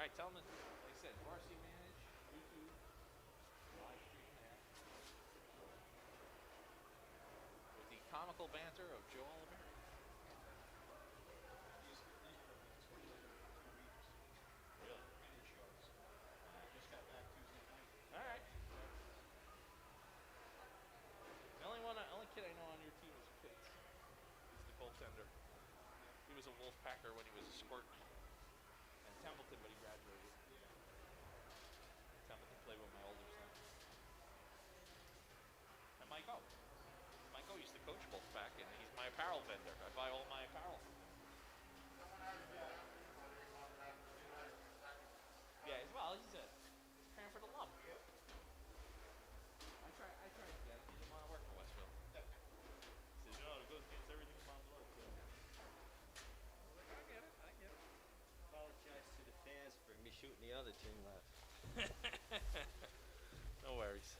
right, tell them, like I said, Varsity Vantage, YouTube, live stream there. With the comical banter of Joe Oliver. These programs were played over 2 weeks. Really? And in shows. Just got back Tuesday night. All right. The only kid I know on your team is Pitts. He's the goaltender. He was a Wolfpacker when he was a squirt. And Templeton, but he graduated. Templeton played with my older son. And Mike O. Mike O used to coach Wolfpack, and he's my apparel vendor. I buy all my apparel. Yeah, well, he's a Cranford alum. I tried to get him. He didn't want to work for Westville. He says, no, it goes against everything in my blood. So. I was like, I get it. Apologize to the fans for me shooting the other team last. No worries.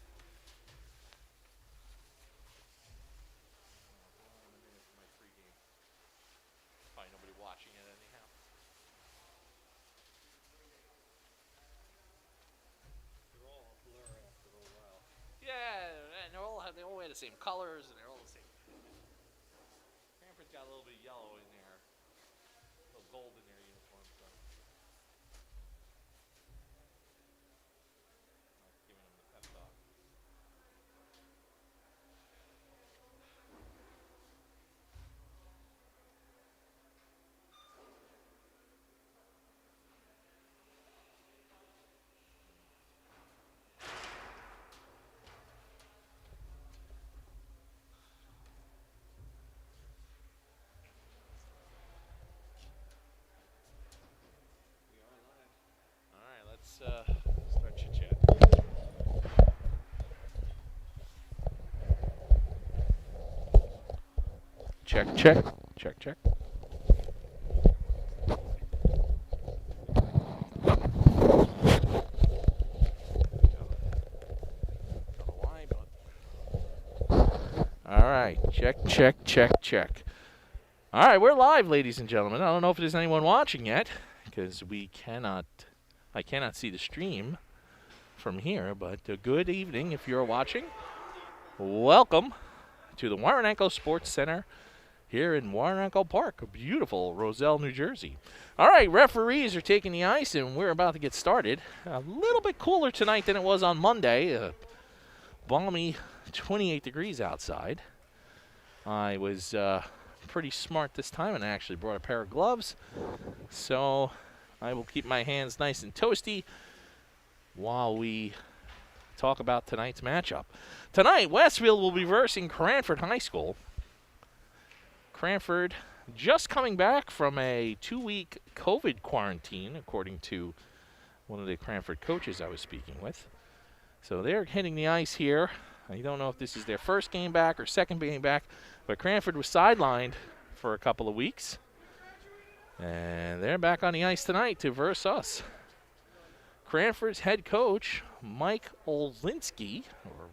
My pregame. Probably nobody watching it anyhow. They're all a blur after a while. Yeah, and they all wear the same colors, and they're all the same. Cranford's got a little bit of yellow in there, a little gold in their uniform. So. Giving them the pep talk. Start chit-chat. Check. All right, check. All right, we're live, ladies and gentlemen. I don't know if there's anyone watching yet, because I cannot see the stream from here, but good evening if you're watching. Welcome to the Warenenko Sports Center here in Warenenko Park, beautiful Roselle, New Jersey. All right, referees are taking the ice, and we're about to get started. A little bit cooler tonight than it was on Monday. Balmy 28 degrees outside. I was pretty smart this time, and I actually brought a pair of gloves. So I will keep my hands nice and toasty while we talk about tonight's matchup. Tonight, Westfield will be versing Cranford High School. Cranford just coming back from a 2-week COVID quarantine, according to one of the Cranford coaches I was speaking with. So they're hitting the ice here. I don't know if this is their first game back or second game back, but Cranford was sidelined for a couple of weeks. And they're back on the ice tonight to verse us. Cranford's head coach, Mike Olinsky, or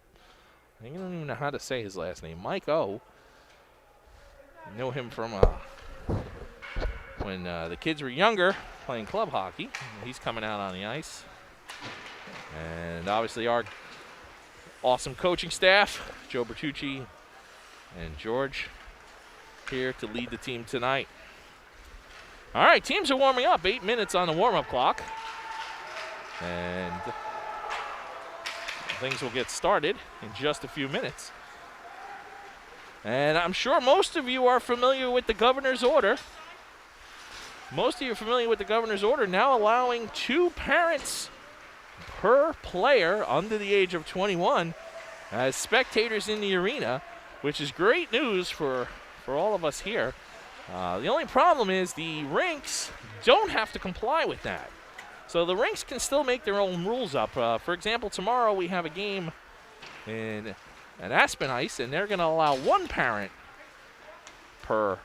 I don't even know how to say his last name, Mike O. Know him from when the kids were younger playing club hockey. He's coming out on the ice. And obviously our awesome coaching staff, Joe Bertucci and George, here to lead the team tonight. All right, teams are warming up. 8 minutes on the warm-up clock. And things will get started in just a few minutes. And I'm sure most of you are familiar with the governor's order. Most of you are familiar with the governor's order now allowing 2 parents per player under the age of 21 as spectators in the arena, which is great news for all of us here. The only problem is the rinks don't have to comply with that. So the rinks can still make their own rules up. For example, tomorrow we have a game at Aspen Ice, and they're going to allow 1 parent per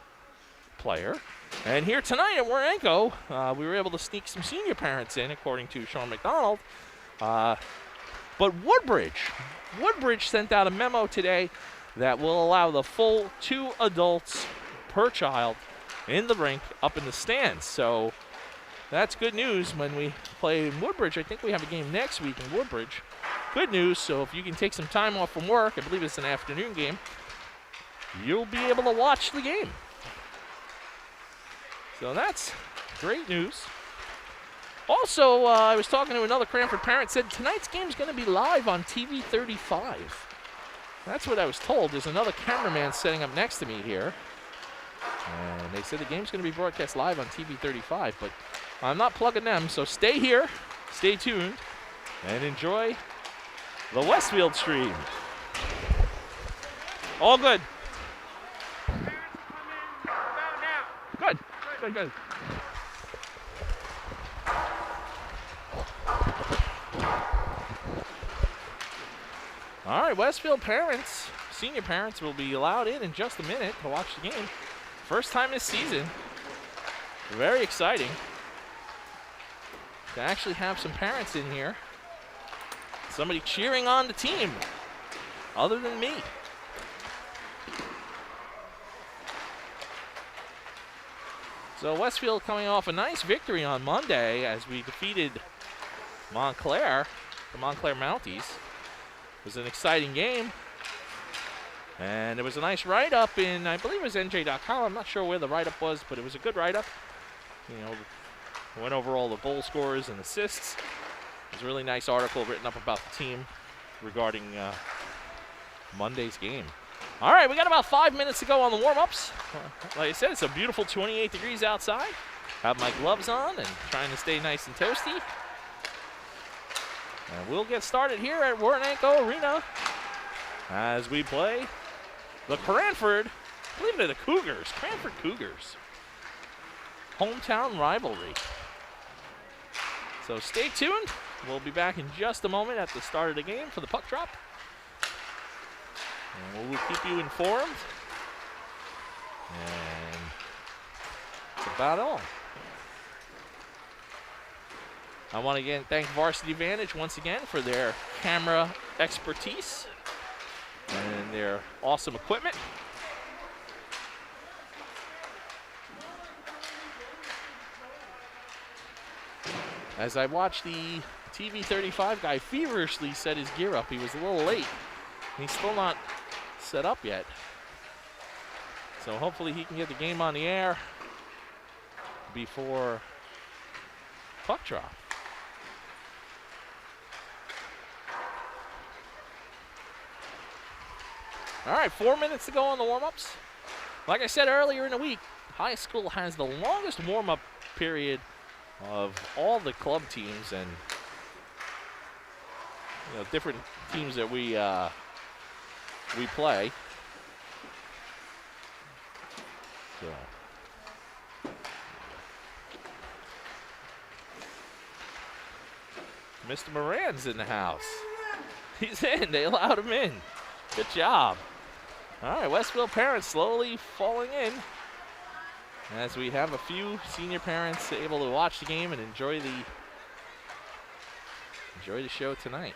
player. And here tonight at Warenenko, we were able to sneak some senior parents in, according to Sean McDonald. But Woodbridge sent out a memo today that will allow the full 2 adults per child in the rink up in the stands. So That's good news when we play in Woodbridge. I think we have a game next week in Woodbridge. Good news, so if you can take some time off from work, I believe it's an afternoon game, you'll be able to watch the game. So that's great news. Also, I was talking to another Cranford parent, said tonight's game is going to be live on TV 35. That's what I was told. There's another cameraman sitting up next to me here. And they said the game's going to be broadcast live on TV 35, but I'm not plugging them, so stay here, stay tuned, and enjoy the Westfield stream. All good. Good, good, good. All right, Westfield parents, senior parents will be allowed in just a minute to watch the game. First time this season. Very exciting to actually have some parents in here. Somebody cheering on the team other than me. So Westfield coming off a nice victory on Monday as we defeated Montclair, the Montclair Mounties. It was an exciting game. And it was a nice write-up in, I believe it was NJ.com. I'm not sure where the write-up was, but it was a good write-up. You know, went over all the goal scorers and assists. It was a really nice article written up about the team regarding Monday's game. All right, we got about 5 minutes to go on the warm-ups. Like I said, it's a beautiful 28 degrees outside. Have my gloves on and trying to stay nice and toasty. And we'll get started here at Warrenanko Arena as we play the Cranford, I believe they're the Cougars, Cranford Cougars. Hometown rivalry. So stay tuned. We'll be back in just a moment at the start of the game for the puck drop. And we'll keep you informed. And that's about all. I want to again thank Varsity Vantage once again for their camera expertise and their awesome equipment. As I watched the TV 35 guy feverishly set his gear up, he was a little late. He's still not set up yet. So hopefully he can get the game on the air before puck drop. All right, 4 minutes to go on the warm-ups. Like I said earlier in the week, high school has the longest warm-up period of all the club teams and different teams that we play. So. Mr. Moran's in the house. He's in. They allowed him in. Good job. All right, Westfield parents slowly falling in as we have a few senior parents able to watch the game and enjoy the show tonight.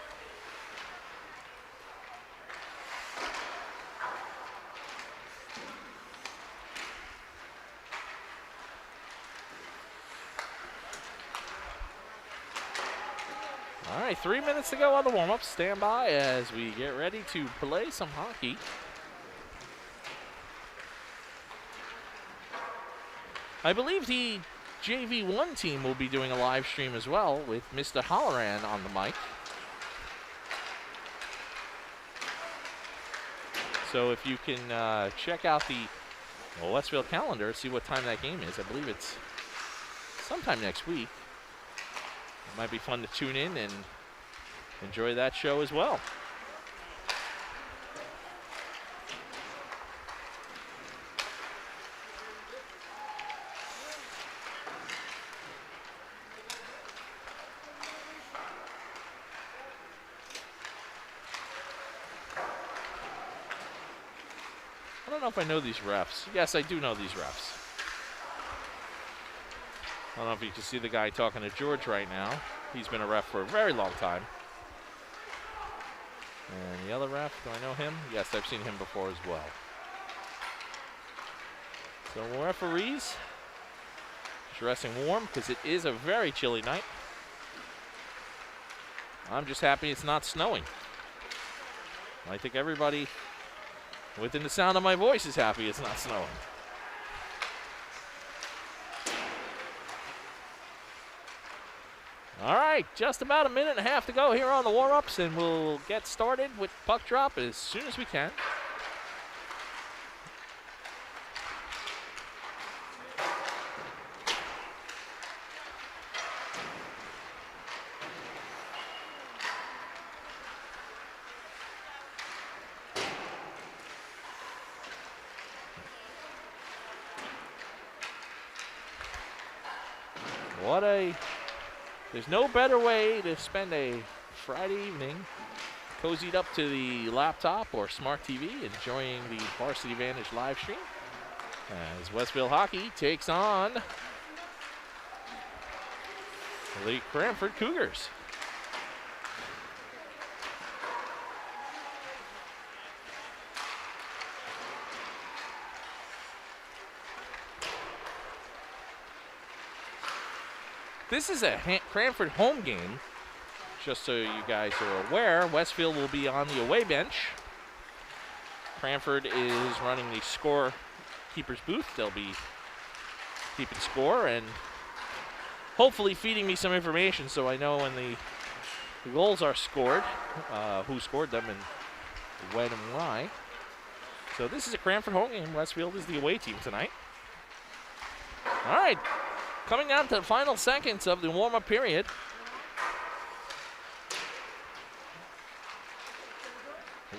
All right, 3 minutes to go on the warm-up. Stand by as we get ready to play some hockey. I believe the JV1 team will be doing a live stream as well with Mr. Holloran on the mic. So if you can check out the Westfield calendar, see what time that game is. I believe it's sometime next week. It might be fun to tune in and enjoy that show as well. I don't know if I know these refs. Yes, I do know these refs. I don't know if you can see the guy talking to George right now. He's been a ref for a very long time. And the other ref, do I know him? Yes, I've seen him before as well. So referees dressing warm because it is a very chilly night. I'm just happy it's not snowing. I think everybody within the sound of my voice is happy it's not snowing. All right, just about a minute and a half to go here on the warm-ups, and we'll get started with puck drop as soon as we can. There's no better way to spend a Friday evening cozied up to the laptop or smart TV, enjoying the Varsity Vantage live stream as Westville Hockey takes on the Cranford Cougars. This is a Cranford home game. Just so you guys are aware, Westfield will be on the away bench. Cranford is running the scorekeeper's booth. They'll be keeping score and hopefully feeding me some information so I know when the goals are scored, who scored them and when and why. So this is a Cranford home game. Westfield is the away team tonight. All right. Coming down to the final seconds of the warm-up period.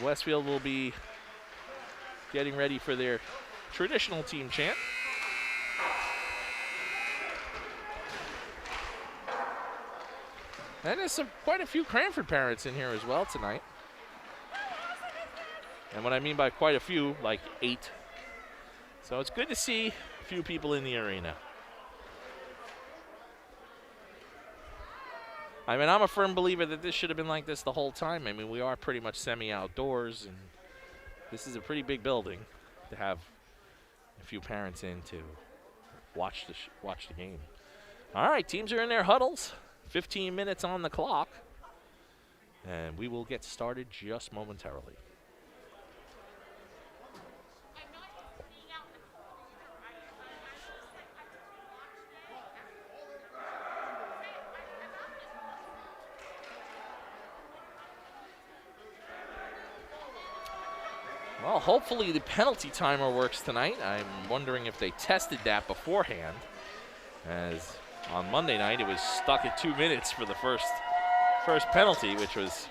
Westfield will be getting ready for their traditional team chant. And there's quite a few Cranford parents in here as well tonight. And what I mean by quite a few, like 8. So it's good to see a few people in the arena. I mean, I'm a firm believer that this should have been like this the whole time. I mean, we are pretty much semi-outdoors, and this is a pretty big building to have a few parents in to watch the game. All right, teams are in their huddles. 15 minutes on the clock, and we will get started just momentarily. Well, hopefully the penalty timer works tonight. I'm wondering if they tested that beforehand, as on Monday night it was stuck at 2 minutes for the first penalty, which was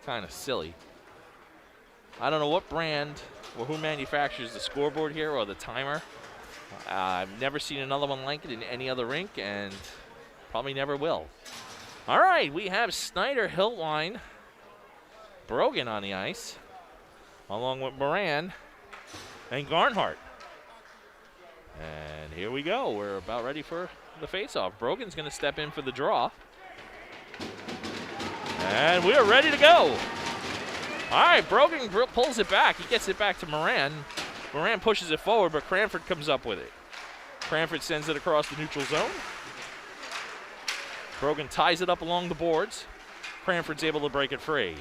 kind of silly. I don't know what brand or who manufactures the scoreboard here or the timer. I've never seen another one like it in any other rink, and probably never will. All right, we have Snyder, Hiltwine, Brogan on the ice, along with Moran and Garnhart. And here we go. We're about ready for the face-off. Brogan's going to step in for the draw. And we're ready to go. All right, Brogan pulls it back. He gets it back to Moran. Moran pushes it forward, but Cranford comes up with it. Cranford sends it across the neutral zone. Brogan ties it up along the boards. Cranford's able to break it free.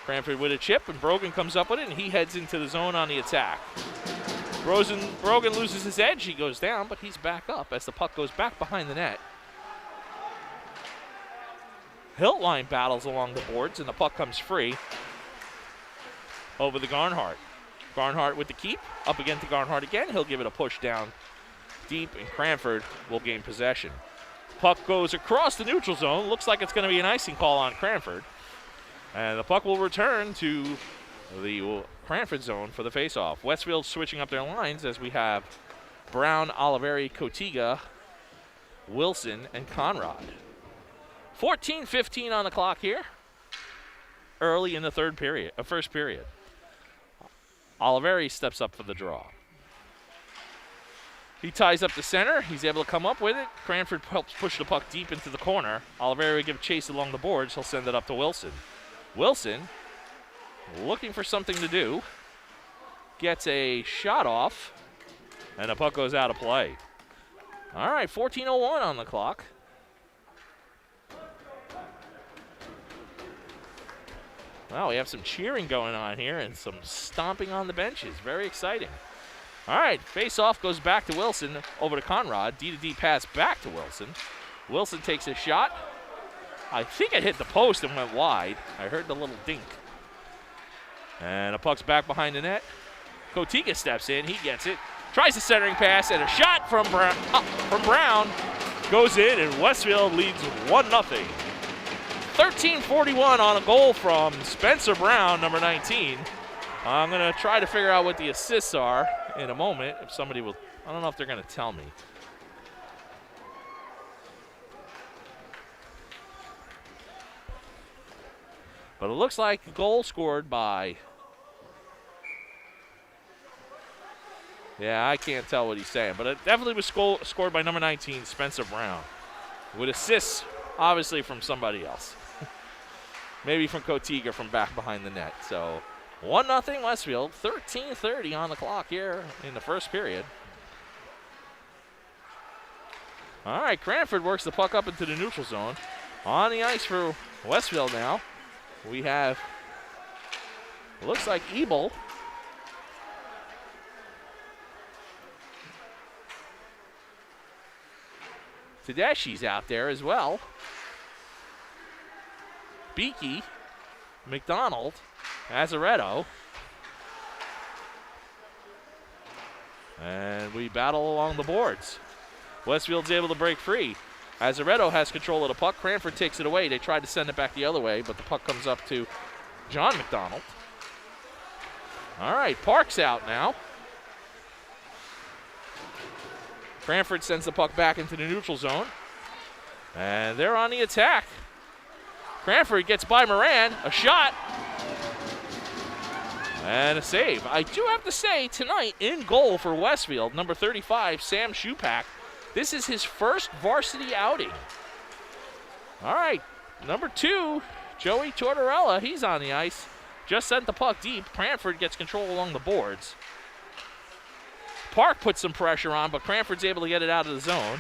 Cranford with a chip, and Brogan comes up with it, and he heads into the zone on the attack. Brogan loses his edge. He goes down, but he's back up as the puck goes back behind the net. Hiltline battles along the boards, and the puck comes free over the Garnhart. Garnhart with the keep, up against the Garnhart again. He'll give it a push down deep, and Cranford will gain possession. Puck goes across the neutral zone. Looks like it's going to be an icing call on Cranford. And the puck will return to the Cranford zone for the faceoff. Westfield switching up their lines as we have Brown, Oliveri, Cotiga, Wilson, and Conrad. 14:15 on the clock here, early in the first period. Oliveri steps up for the draw. He ties up the center. He's able to come up with it. Cranford helps push the puck deep into the corner. Oliveri will give chase along the boards. He'll send it up to Wilson. Wilson, looking for something to do, gets a shot off, And the puck goes out of play. All right, 14:01 on the clock. Well, we have some cheering going on here and some stomping on the benches. Very exciting. All right, face-off goes back to Wilson, over to Conrad. D-to-D pass back to Wilson. Wilson takes a shot. I think it hit the post and went wide. I heard the little dink. And the puck's back behind the net. Kotiga steps in. He gets it. Tries the centering pass, and a shot from Brown goes in, and Westfield leads 1-0. 13:41 on a goal from Spencer Brown, number 19. I'm going to try to figure out what the assists are in a moment. If somebody will, I don't know if they're going to tell me. But it looks like a goal scored by, yeah, I can't tell what he's saying, but it definitely was scored by number 19, Spencer Brown, with assists, obviously, from somebody else. Maybe from Kotiga from back behind the net. So 1-0 Westfield, 13:30 on the clock here in the first period. All right, Cranford works the puck up into the neutral zone. On the ice for Westfield now, we have, looks like Ebel. Tedeschi's out there as well. Beakey, McDonald, Azaretto. And we battle along the boards. Westfield's able to break free. Azaretto has control of the puck. Cranford takes it away. They tried to send it back the other way, but the puck comes up to John McDonald. All right, Park's out now. Cranford sends the puck back into the neutral zone. And they're on the attack. Cranford gets by Moran, a shot, and a save. I do have to say, tonight in goal for Westfield, number 35, Sam Shupak. This is his first varsity outing. All right, number 2, Joey Tortorella, he's on the ice. Just sent the puck deep. Cranford gets control along the boards. Park puts some pressure on, but Cranford's able to get it out of the zone.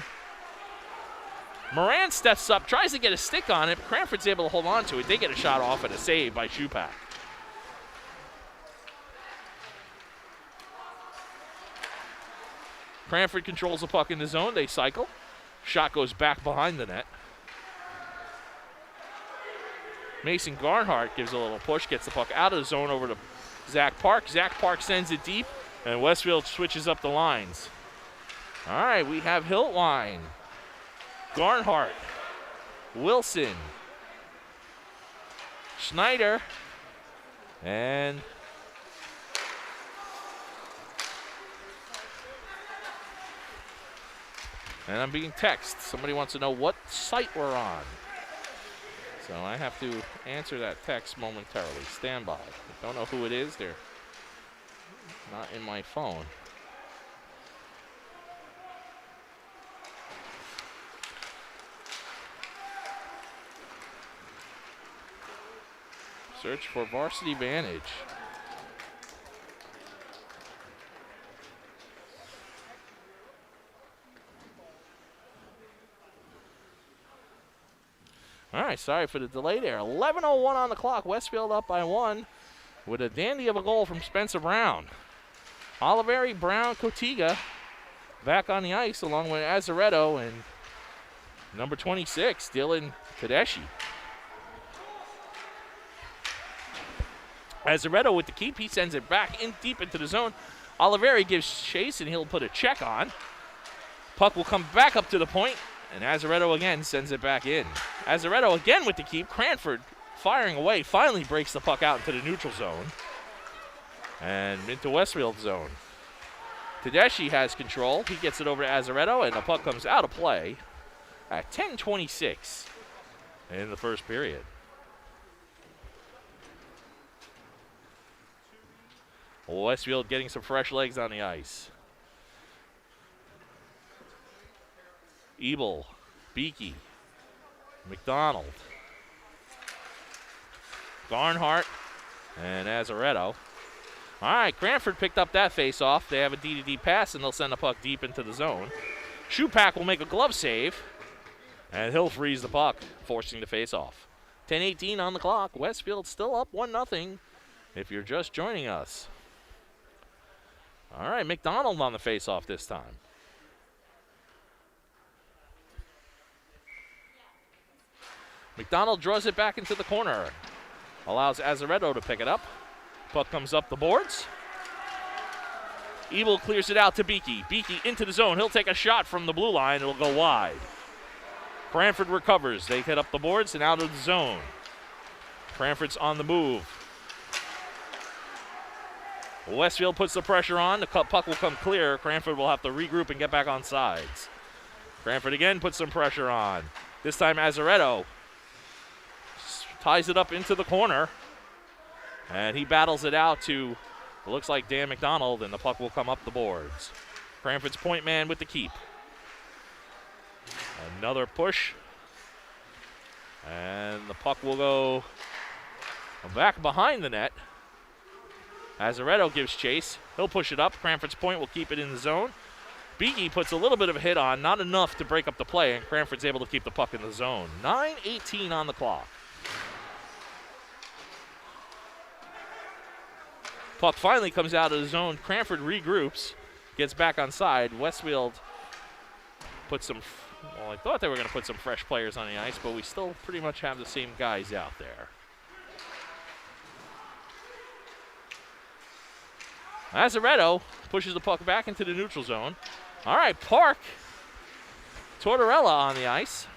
Moran steps up, tries to get a stick on it, but Cranford's able to hold on to it. They get a shot off and a save by Shupak. Cranford controls the puck in the zone. They cycle. Shot goes back behind the net. Mason Garnhart gives a little push, gets the puck out of the zone over to Zach Park. Zach Park sends it deep, and Westfield switches up the lines. All right, we have Hiltwine, Garnhart, Wilson, Schneider, and I'm being texted. Somebody wants to know what site we're on. So I have to answer that text momentarily. Stand by. I don't know who it is. They're not in my phone. Search for Varsity Vantage. All right, sorry for the delay there. 11:01 on the clock. Westfield up by 1 with a dandy of a goal from Spencer Brown. Oliveri, Brown, Kotiga back on the ice along with Azaretto and number 26, Dylan Tedeschi. Azaretto with the keep. He sends it back in deep into the zone. Oliveri gives chase, and he'll put a check on. Puck will come back up to the point, and Azaretto again sends it back in. Azaretto again with the keep. Cranford firing away, finally breaks the puck out into the neutral zone and into Westfield zone. Tedeschi has control. He gets it over to Azaretto, and the puck comes out of play at 10:26 in the first period. Westfield getting some fresh legs on the ice. Ebel, Beakey, McDonald, Garnhart, and Azaretto. All right, Cranford picked up that face-off. They have a D-to-D pass, and they'll send the puck deep into the zone. Shupak will make a glove save, and he'll freeze the puck, forcing the face-off. 10:18 on the clock. Westfield still up 1-0 if you're just joining us. All right, McDonald on the face-off this time. McDonald draws it back into the corner. Allows Azaretto to pick it up. Puck comes up the boards. Ebel clears it out to Beakey. Beakey into the zone. He'll take a shot from the blue line. It'll go wide. Cranford recovers. They hit up the boards and out of the zone. Cranford's on the move. Westfield puts the pressure on. The puck will come clear. Cranford will have to regroup and get back on sides. Cranford again puts some pressure on. This time Azaretto ties it up into the corner. And he battles it out to, it looks like Dan McDonald, and the puck will come up the boards. Cranford's point man with the keep. Another push. And the puck will go back behind the net. Azaretto gives chase. He'll push it up. Cranford's point will keep it in the zone. Beakey puts a little bit of a hit on, not enough to break up the play, and Cranford's able to keep the puck in the zone. 9:18 on the clock. Puck finally comes out of the zone. Cranford regroups, gets back on side. Westfield puts some, well, I thought they were going to put some fresh players on the ice, but we still pretty much have the same guys out there. Azaretto pushes the puck back into the neutral zone. All right, Park. Tortorella on the ice.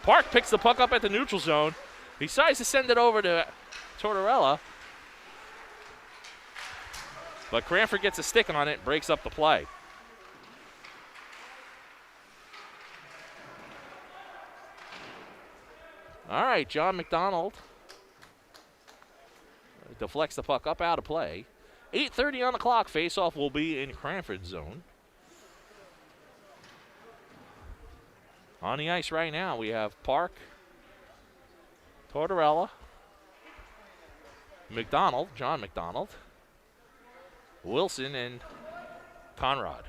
Park picks the puck up at the neutral zone. He decides to send it over to Tortorella. But Cranford gets a stick on it, breaks up the play. All right, John McDonald deflects the puck up out of play. 8:30 on the clock. Faceoff will be in Cranford's zone. On the ice right now, we have Park, Tortorella, McDonald, John McDonald, Wilson, and Conrad.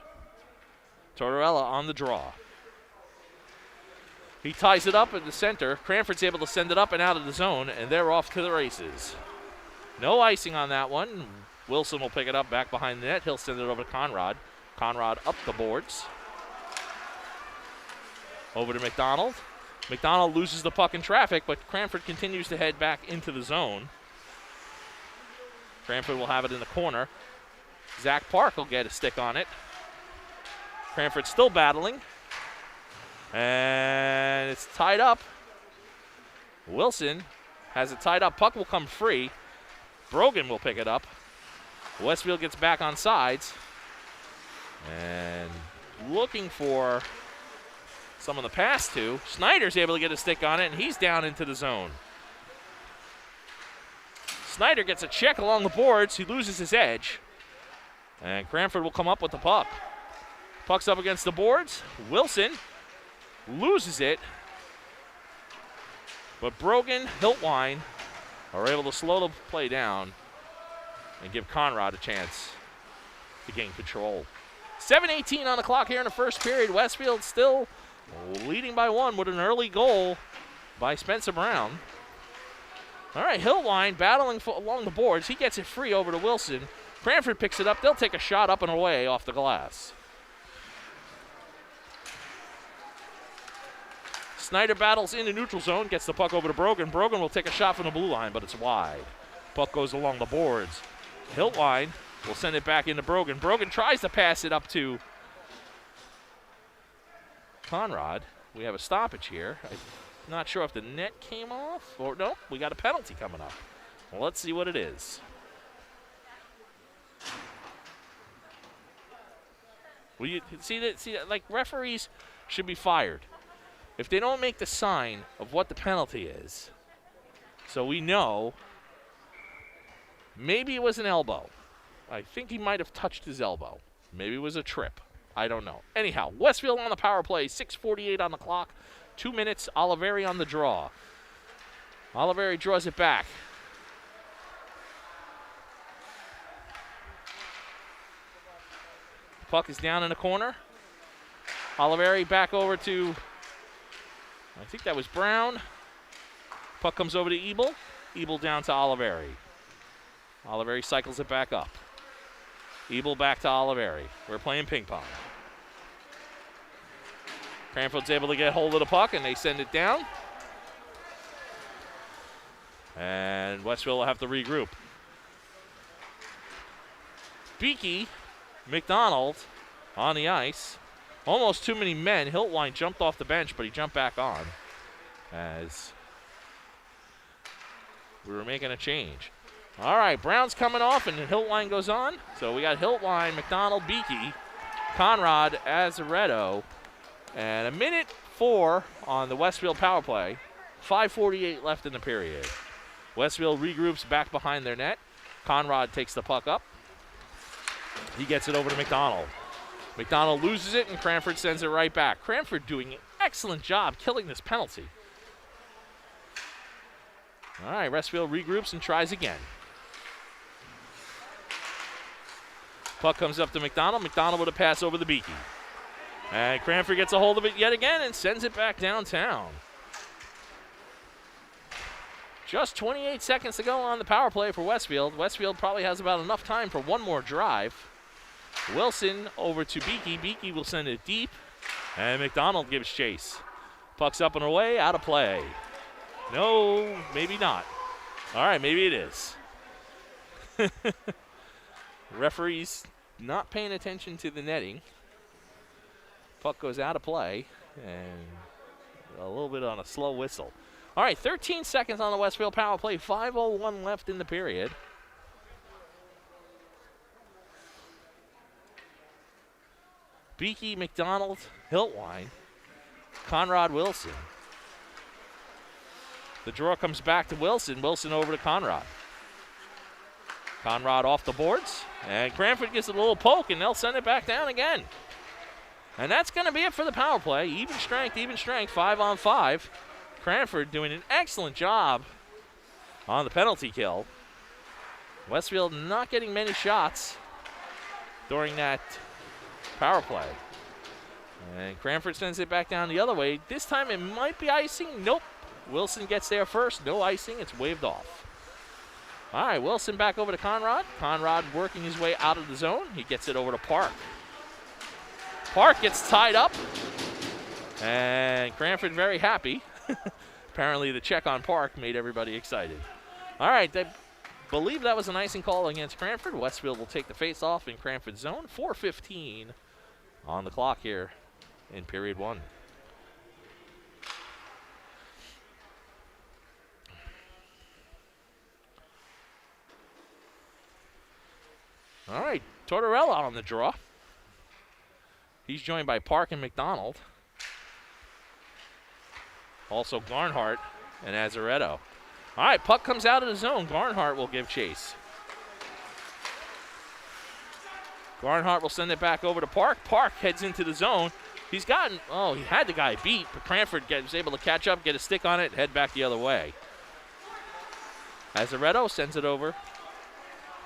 Tortorella on the draw. He ties it up in the center. Cranford's able to send it up and out of the zone, and they're off to the races. No icing on that one. Wilson will pick it up back behind the net. He'll send it over to Conrad. Conrad up the boards. Over to McDonald. McDonald loses the puck in traffic, but Cranford continues to head back into the zone. Cranford will have it in the corner. Zach Park will get a stick on it. Cranford still battling. And it's tied up. Wilson has it tied up. Puck will come free. Brogan will pick it up. Westfield gets back on sides. And looking for someone to pass to. Snyder's able to get a stick on it, and he's down into the zone. Snyder gets a check along the boards. He loses his edge. And Cranford will come up with the puck. Puck's up against the boards. Wilson loses it. But Brogan, Hiltwine are able to slow the play down and give Conrad a chance to gain control. 7:18 on the clock here in the first period. Westfield still leading by one with an early goal by Spencer Brown. All right, Hiltwine battling along the boards. He gets it free over to Wilson. Cranford picks it up. They'll take a shot up and away off the glass. Snyder battles in the neutral zone, gets the puck over to Brogan. Brogan will take a shot from the blue line, but it's wide. Puck goes along the boards. Hiltwine will send it back into Brogan. Brogan tries to pass it up to Conrad. We have a stoppage here. I'm not sure if the net came off or no. We got a penalty coming up. Well, let's see what it is. Well, you see that, like, referees should be fired if they don't make the sign of what the penalty is. So we know maybe it was an elbow. I think he might have touched his elbow. Maybe it was a trip. I don't know. Anyhow, Westfield on the power play, 6:48 on the clock, 2 minutes. Oliveri on the draw. Oliveri draws it back. Puck is down in the corner. Oliveri back over to, I think that was Brown. Puck comes over to Ebel. Ebel down to Oliveri. Oliveri cycles it back up. Ebel back to Oliveri. We're playing ping pong. Cranford's able to get hold of the puck, and they send it down. And Westville will have to regroup. Beakey, McDonald on the ice. Almost too many men. Hiltwine jumped off the bench, but he jumped back on as we were making a change. All right, Brown's coming off, and Hiltwine goes on. So we got Hiltwine, McDonald, Beakey, Conrad, Azaretto, and 1:04 on the Westfield power play. 5:48 left in the period. Westfield regroups back behind their net. Conrad takes the puck up. He gets it over to McDonald. McDonald loses it, and Cranford sends it right back. Cranford doing an excellent job killing this penalty. All right, Westfield regroups and tries again. Puck comes up to McDonald. McDonald with a pass over the Beakey. And Cranford gets a hold of it yet again and sends it back downtown. Just 28 seconds to go on the power play for Westfield. Westfield probably has about enough time for one more drive. Wilson over to Beakey. Beakey will send it deep, and McDonald gives chase. Puck's up and away, out of play. No, maybe not. All right, maybe it is. Referee's not paying attention to the netting. Puck goes out of play, and a little bit on a slow whistle. All right, 13 seconds on the Westfield power play. 5:01 left in the period. Beakey, McDonald, Hiltwine, Conrad, Wilson. The draw comes back to Wilson. Wilson over to Conrad. Conrad off the boards, and Cranford gets a little poke, and they'll send it back down again. And that's going to be it for the power play. Even strength, 5-on-5. Cranford doing an excellent job on the penalty kill. Westfield not getting many shots during that power play. And Cranford sends it back down the other way. This time it might be icing. Nope. Wilson gets there first. No icing. It's waved off. All right, Wilson back over to Conrad. Conrad working his way out of the zone. He gets it over to Park. Park gets tied up. And Cranford very happy. Apparently the check on Park made everybody excited. All right, they believe that was an icing call against Cranford. Westfield will take the face-off in Cranford's zone. 4:15 on the clock here in period one. All right, Tortorella on the draw. He's joined by Park and McDonald. Also Garnhart and Azaretto. All right, puck comes out of the zone. Garnhart will give chase. Garnhart will send it back over to Park. Park heads into the zone. He's gotten, he had the guy beat, but Cranford was able to catch up, get a stick on it, and head back the other way. Azaretto sends it over.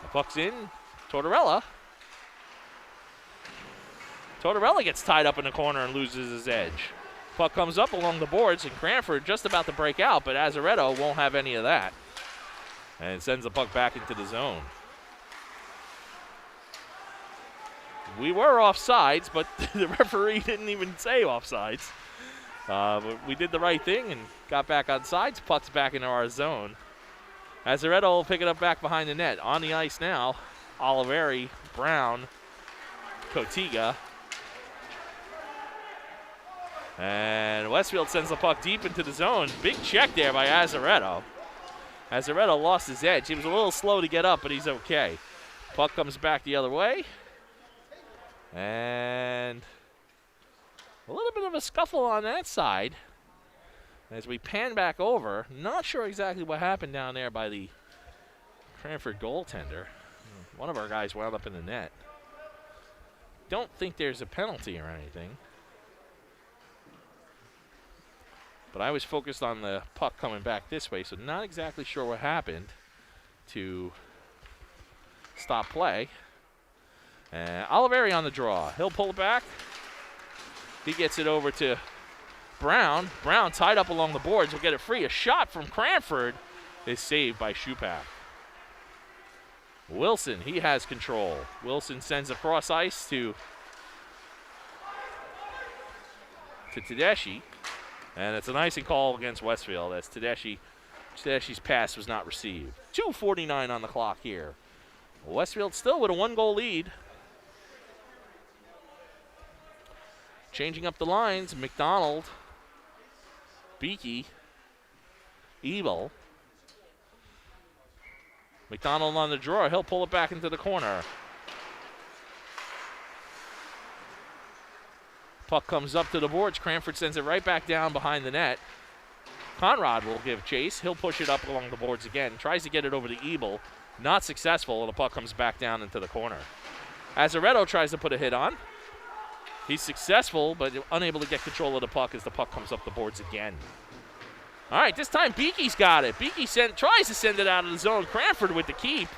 The puck's in. Tortorella. Tortorella gets tied up in the corner and loses his edge. Puck comes up along the boards, and Cranford just about to break out, but Azaretto won't have any of that. And sends the puck back into the zone. We were offsides, but the referee didn't even say offsides. But we did the right thing and got back on sides. Puck's back into our zone. Azaretto will pick it up back behind the net. On the ice now, Oliveri, Brown, Cotiga. And Westfield sends the puck deep into the zone. Big check there by Azaretto. Azaretto lost his edge. He was a little slow to get up, but he's okay. Puck comes back the other way. And a little bit of a scuffle on that side. As we pan back over, not sure exactly what happened down there by the Cranford goaltender. One of our guys wound up in the net. Don't think there's a penalty or anything. But I was focused on the puck coming back this way, so not exactly sure what happened to stop play. And Oliveri on the draw. He'll pull it back. He gets it over to Brown. Brown tied up along the boards. Will get it free. A shot from Cranford is saved by Shupak. Wilson, he has control. Wilson sends across ice to Tedeschi. And it's an icing call against Westfield as Tedeschi's pass was not received. 2:49 on the clock here. Westfield still with a 1-goal lead. Changing up the lines, McDonald, Beakey, Ebel. McDonald on the draw. He'll pull it back into the corner. Puck comes up to the boards. Cranford sends it right back down behind the net. Conrad will give chase. He'll push it up along the boards again. Tries to get it over to Ebel. Not successful, and the puck comes back down into the corner. Azaretto tries to put a hit on. He's successful, but unable to get control of the puck as the puck comes up the boards again. All right, this time Beakey's got it. Beakey tries to send it out of the zone. Cranford with the keep.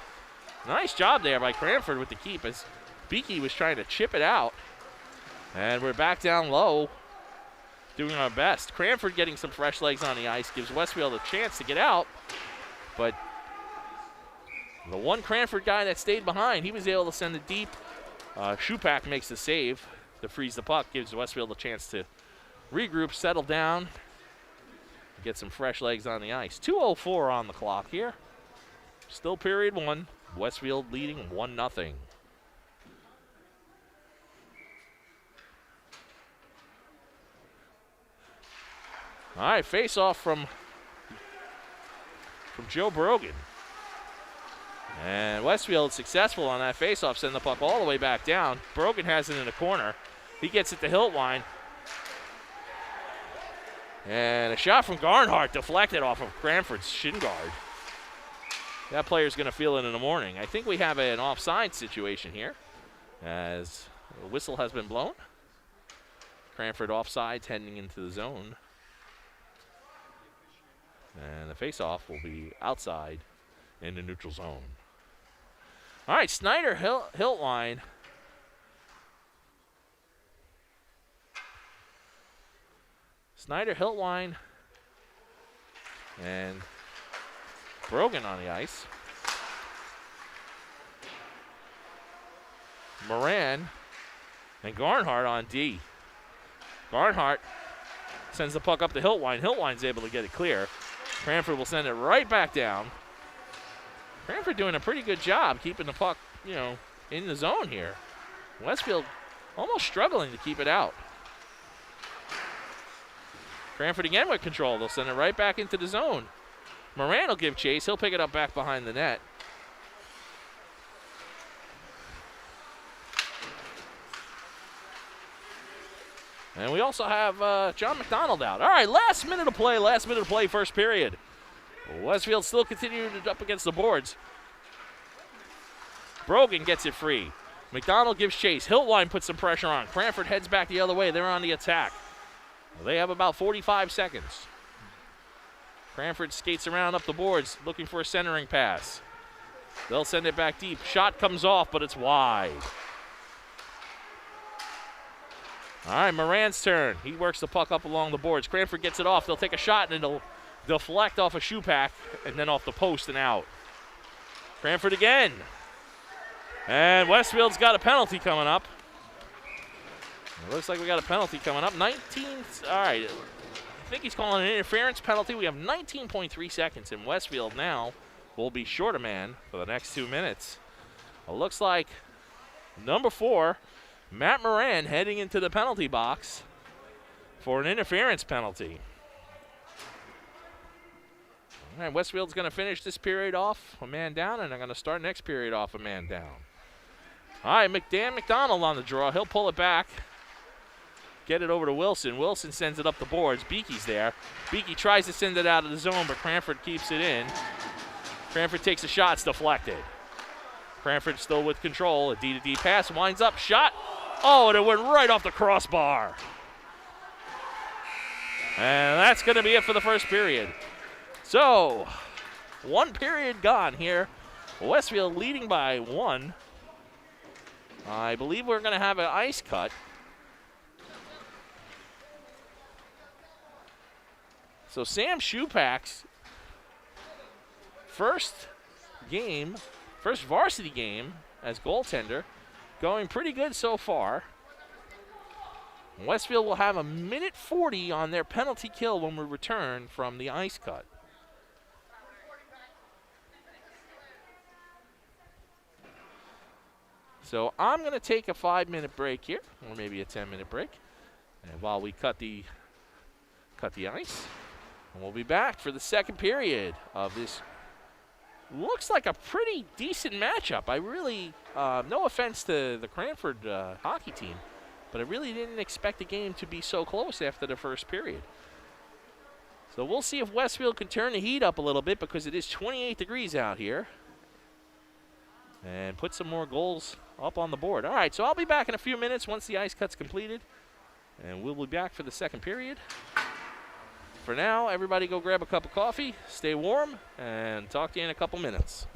Nice job there by Cranford with the keep as Beakey was trying to chip it out. And we're back down low, doing our best. Cranford getting some fresh legs on the ice, gives Westfield a chance to get out. But the one Cranford guy that stayed behind, he was able to send it deep. Shupak makes the save to freeze the puck, gives Westfield a chance to regroup, settle down, get some fresh legs on the ice. 2:04 on the clock here. Still period one. Westfield leading 1-0. All right, face-off from Joe Brogan. And Westfield successful on that face-off, send the puck all the way back down. Brogan has it in the corner. He gets it to Hiltwine. And a shot from Garnhart deflected off of Cranford's shin guard. That player's going to feel it in the morning. I think we have an offside situation here as a whistle has been blown. Cranford offside heading into the zone. And the face-off will be outside in the neutral zone. All right, Snyder Hiltwine. Snyder Hiltwine and Brogan on the ice. Moran and Garnhart on D. Garnhart sends the puck up to Hiltwine. Hiltwine's able to get it clear. Cranford will send it right back down. Cranford doing a pretty good job keeping the puck, in the zone here. Westfield almost struggling to keep it out. Cranford again with control. They'll send it right back into the zone. Moran will give chase. He'll pick it up back behind the net. And we also have John McDonald out. All right, last minute of play, first period. Westfield still continuing up against the boards. Brogan gets it free. McDonald gives chase. Hiltwine puts some pressure on. Cranford heads back the other way. They're on the attack. They have about 45 seconds. Cranford skates around up the boards looking for a centering pass. They'll send it back deep. Shot comes off, but it's wide. All right, Moran's turn. He works the puck up along the boards. Cranford gets it off. They'll take a shot, and it'll deflect off a Shupak and then off the post and out. Cranford again. And Westfield's got a penalty coming up. It looks like we got a penalty coming up. 19, all right. I think he's calling an interference penalty. We have 19.3 seconds, and Westfield now will be short a man for the next 2 minutes. It looks like number 4, Matt Moran, heading into the penalty box for an interference penalty. All right, Westfield's going to finish this period off a man down, and they're going to start next period off a man down. All right, McDonald on the draw. He'll pull it back. Get it over to Wilson. Wilson sends it up the boards. Beakey's there. Beakey tries to send it out of the zone, but Cranford keeps it in. Cranford takes a shot. It's deflected. Cranford still with control. A D-to-D pass. Winds up. Shot. Oh, and it went right off the crossbar. And that's going to be it for the first period. So, 1 period gone here. Westfield leading by 1. I believe we're going to have an ice cut. So Sam Shupak's first varsity game as goaltender, going pretty good so far. Westfield will have a minute 40 on their penalty kill when we return from the ice cut. So I'm going to take a 5-minute break here, or maybe a 10-minute break, and while we cut the ice, and we'll be back for the second period of this. Looks like a pretty decent matchup. I really, no offense to the Cranford hockey team, but I really didn't expect the game to be so close after the first period. So we'll see if Westfield can turn the heat up a little bit, because it is 28 degrees out here, and put some more goals up on the board. All right, so I'll be back in a few minutes once the ice cut's completed, and we'll be back for the second period. For now, everybody go grab a cup of coffee, stay warm, and talk to you in a couple minutes.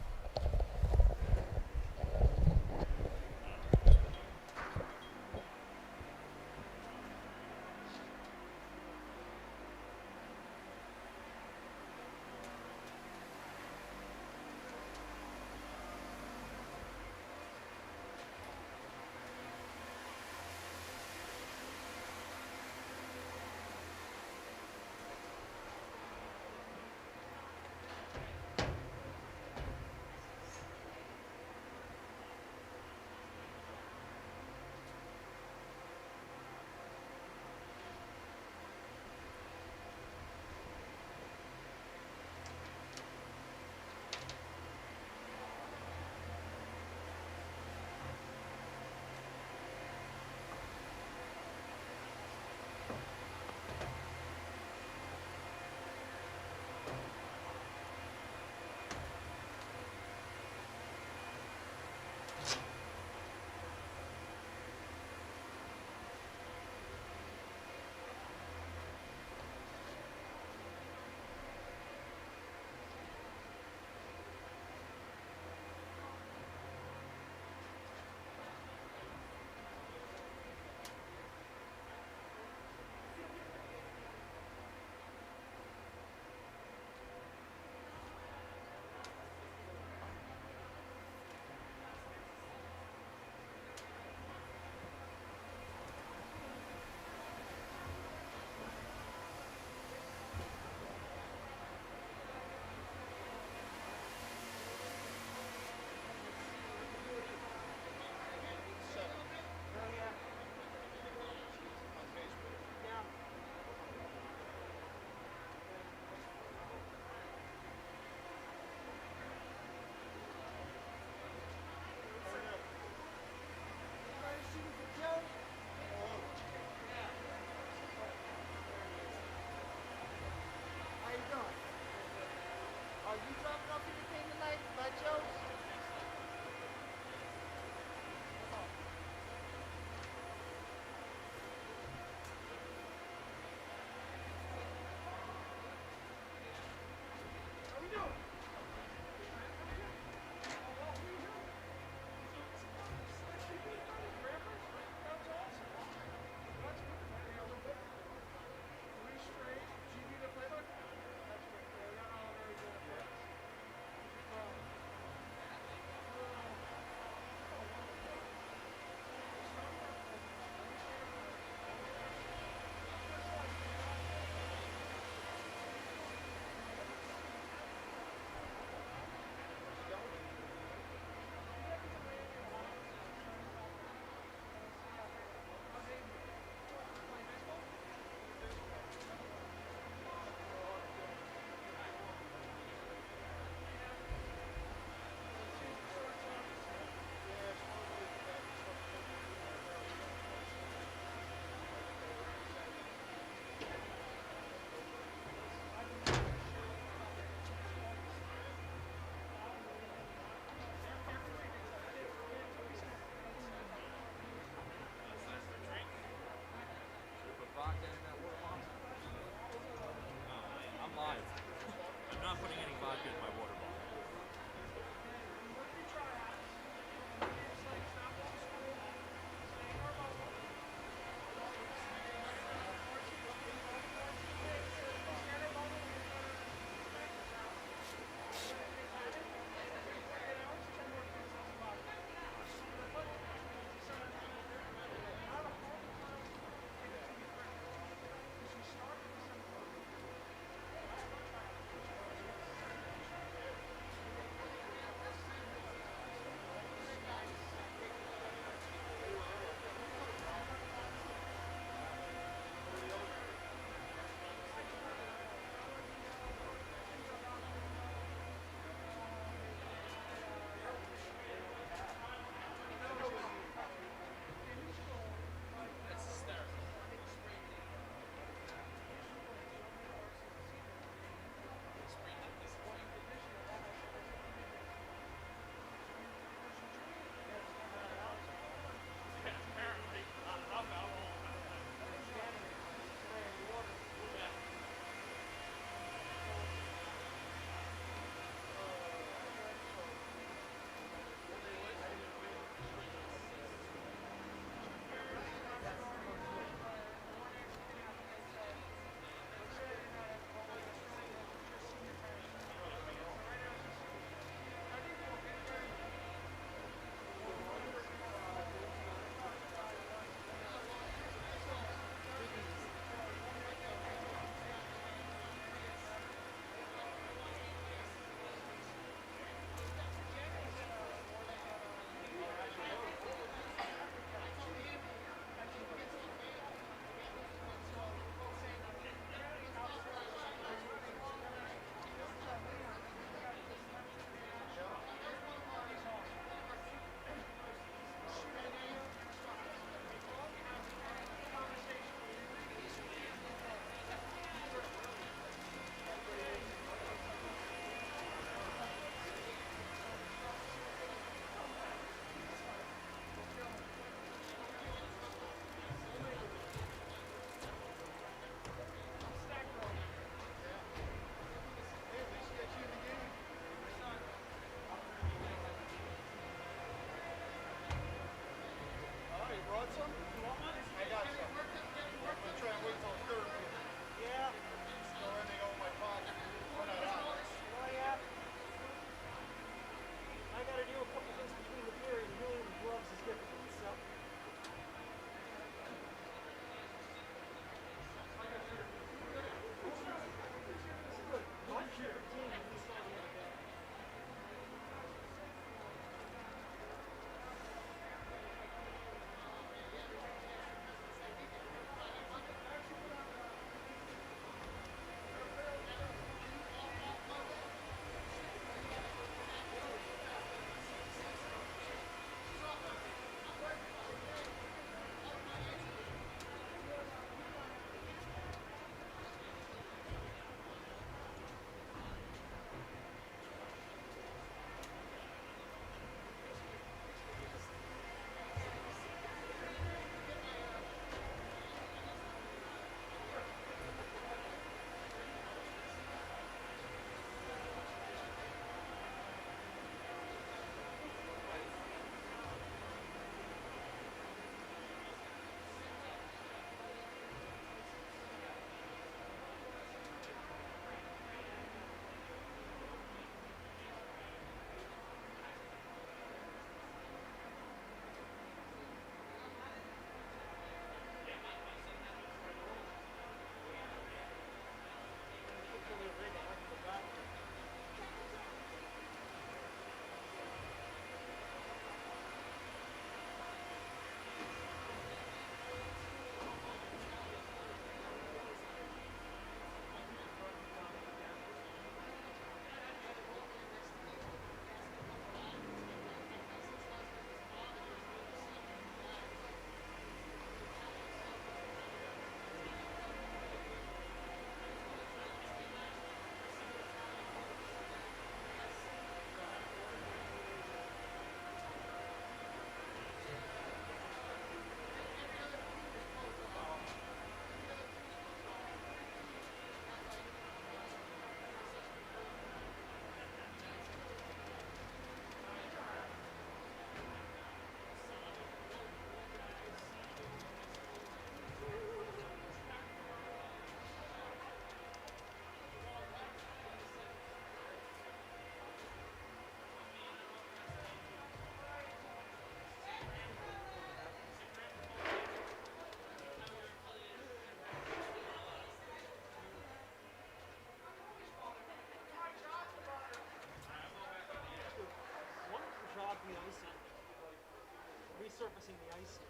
resurfacing the ice here.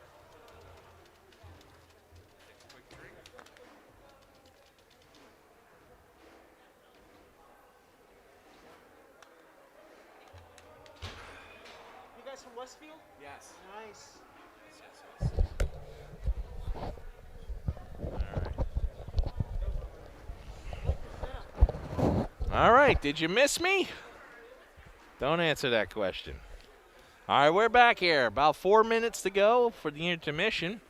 You guys from Westfield? Yes. Nice. All right, did you miss me? Don't answer that question. All right, we're back here. About 4 minutes to go for the intermission.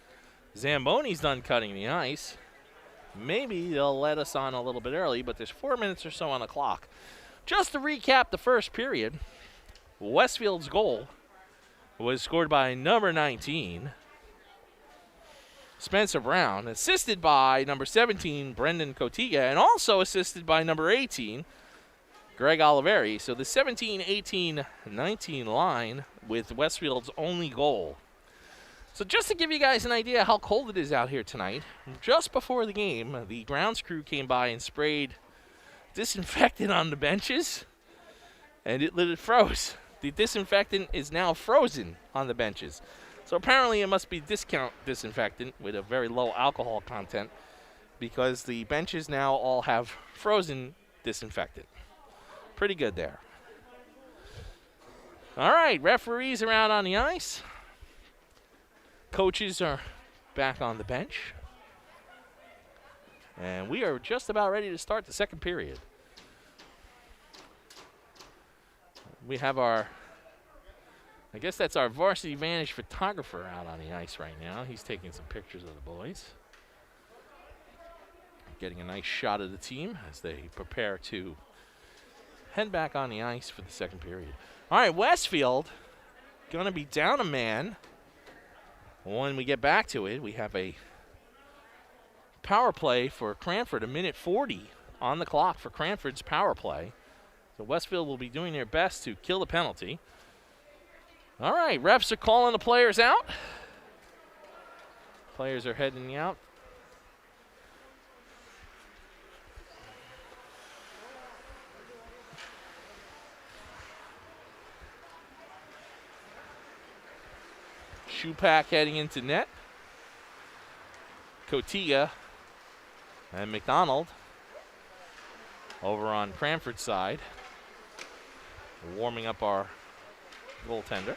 Zamboni's done cutting the ice. Maybe they'll let us on a little bit early, but there's 4 minutes or so on the clock. Just to recap the first period, Westfield's goal was scored by number 19, Spencer Brown, assisted by number 17, Brendan Cotiga, and also assisted by number 18, Greg Oliveri. So the 17, 18, 19 line with Westfield's only goal. So just to give you guys an idea how cold it is out here tonight, just before the game, the grounds crew came by and sprayed disinfectant on the benches, and it froze. The disinfectant is now frozen on the benches. So apparently it must be discount disinfectant with a very low alcohol content, because the benches now all have frozen disinfectant. Pretty good there. All right, referees are out on the ice. Coaches are back on the bench. And we are just about ready to start the second period. We have our, I guess that's our Varsity Vantage photographer out on the ice right now. He's taking some pictures of the boys. Getting a nice shot of the team as they prepare to head back on the ice for the second period. All right, Westfield going to be down a man. When we get back to it, we have a power play for Cranford, a minute 40 on the clock for Cranford's power play. So Westfield will be doing their best to kill the penalty. All right, refs are calling the players out. Players are heading out. Shupak heading into net. Cotiga and McDonald over on Cranford's side, warming up our goaltender.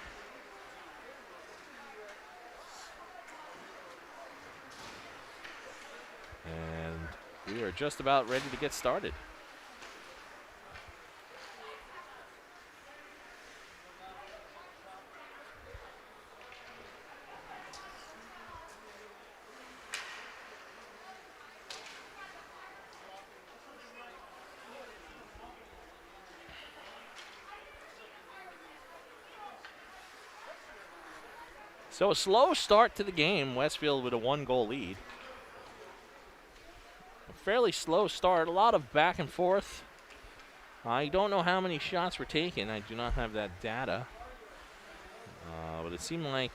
And we are just about ready to get started. So a slow start to the game, Westfield with a 1-goal lead. A fairly slow start, a lot of back and forth. I don't know how many shots were taken. I do not have that data. But it seemed like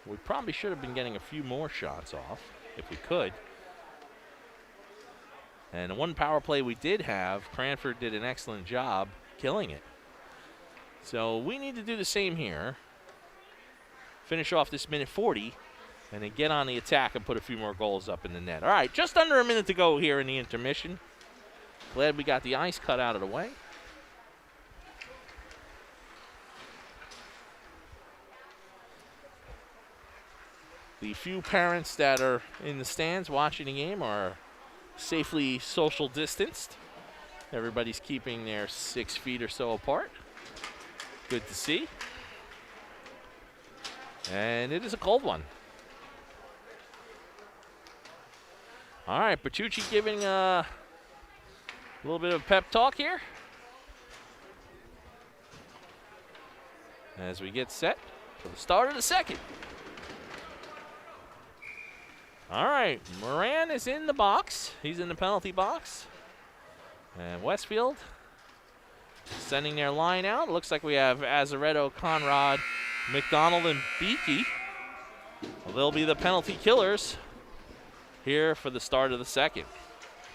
we probably should have been getting a few more shots off if we could. And the one power play we did have, Cranford did an excellent job killing it. So we need to do the same here. Finish off this minute 40, and then get on the attack and put a few more goals up in the net. All right, just under a minute to go here in the intermission. Glad we got the ice cut out of the way. The few parents that are in the stands watching the game are safely social distanced. Everybody's keeping their 6 feet or so apart. Good to see. And it is a cold one. All right, Bertucci giving a little bit of pep talk here as we get set for the start of the second. All right, Moran is in the box. He's in the penalty box. And Westfield sending their line out. Looks like we have Azaretto, Conrad, McDonald, and Beakey. Well, they'll be the penalty killers here for the start of the second.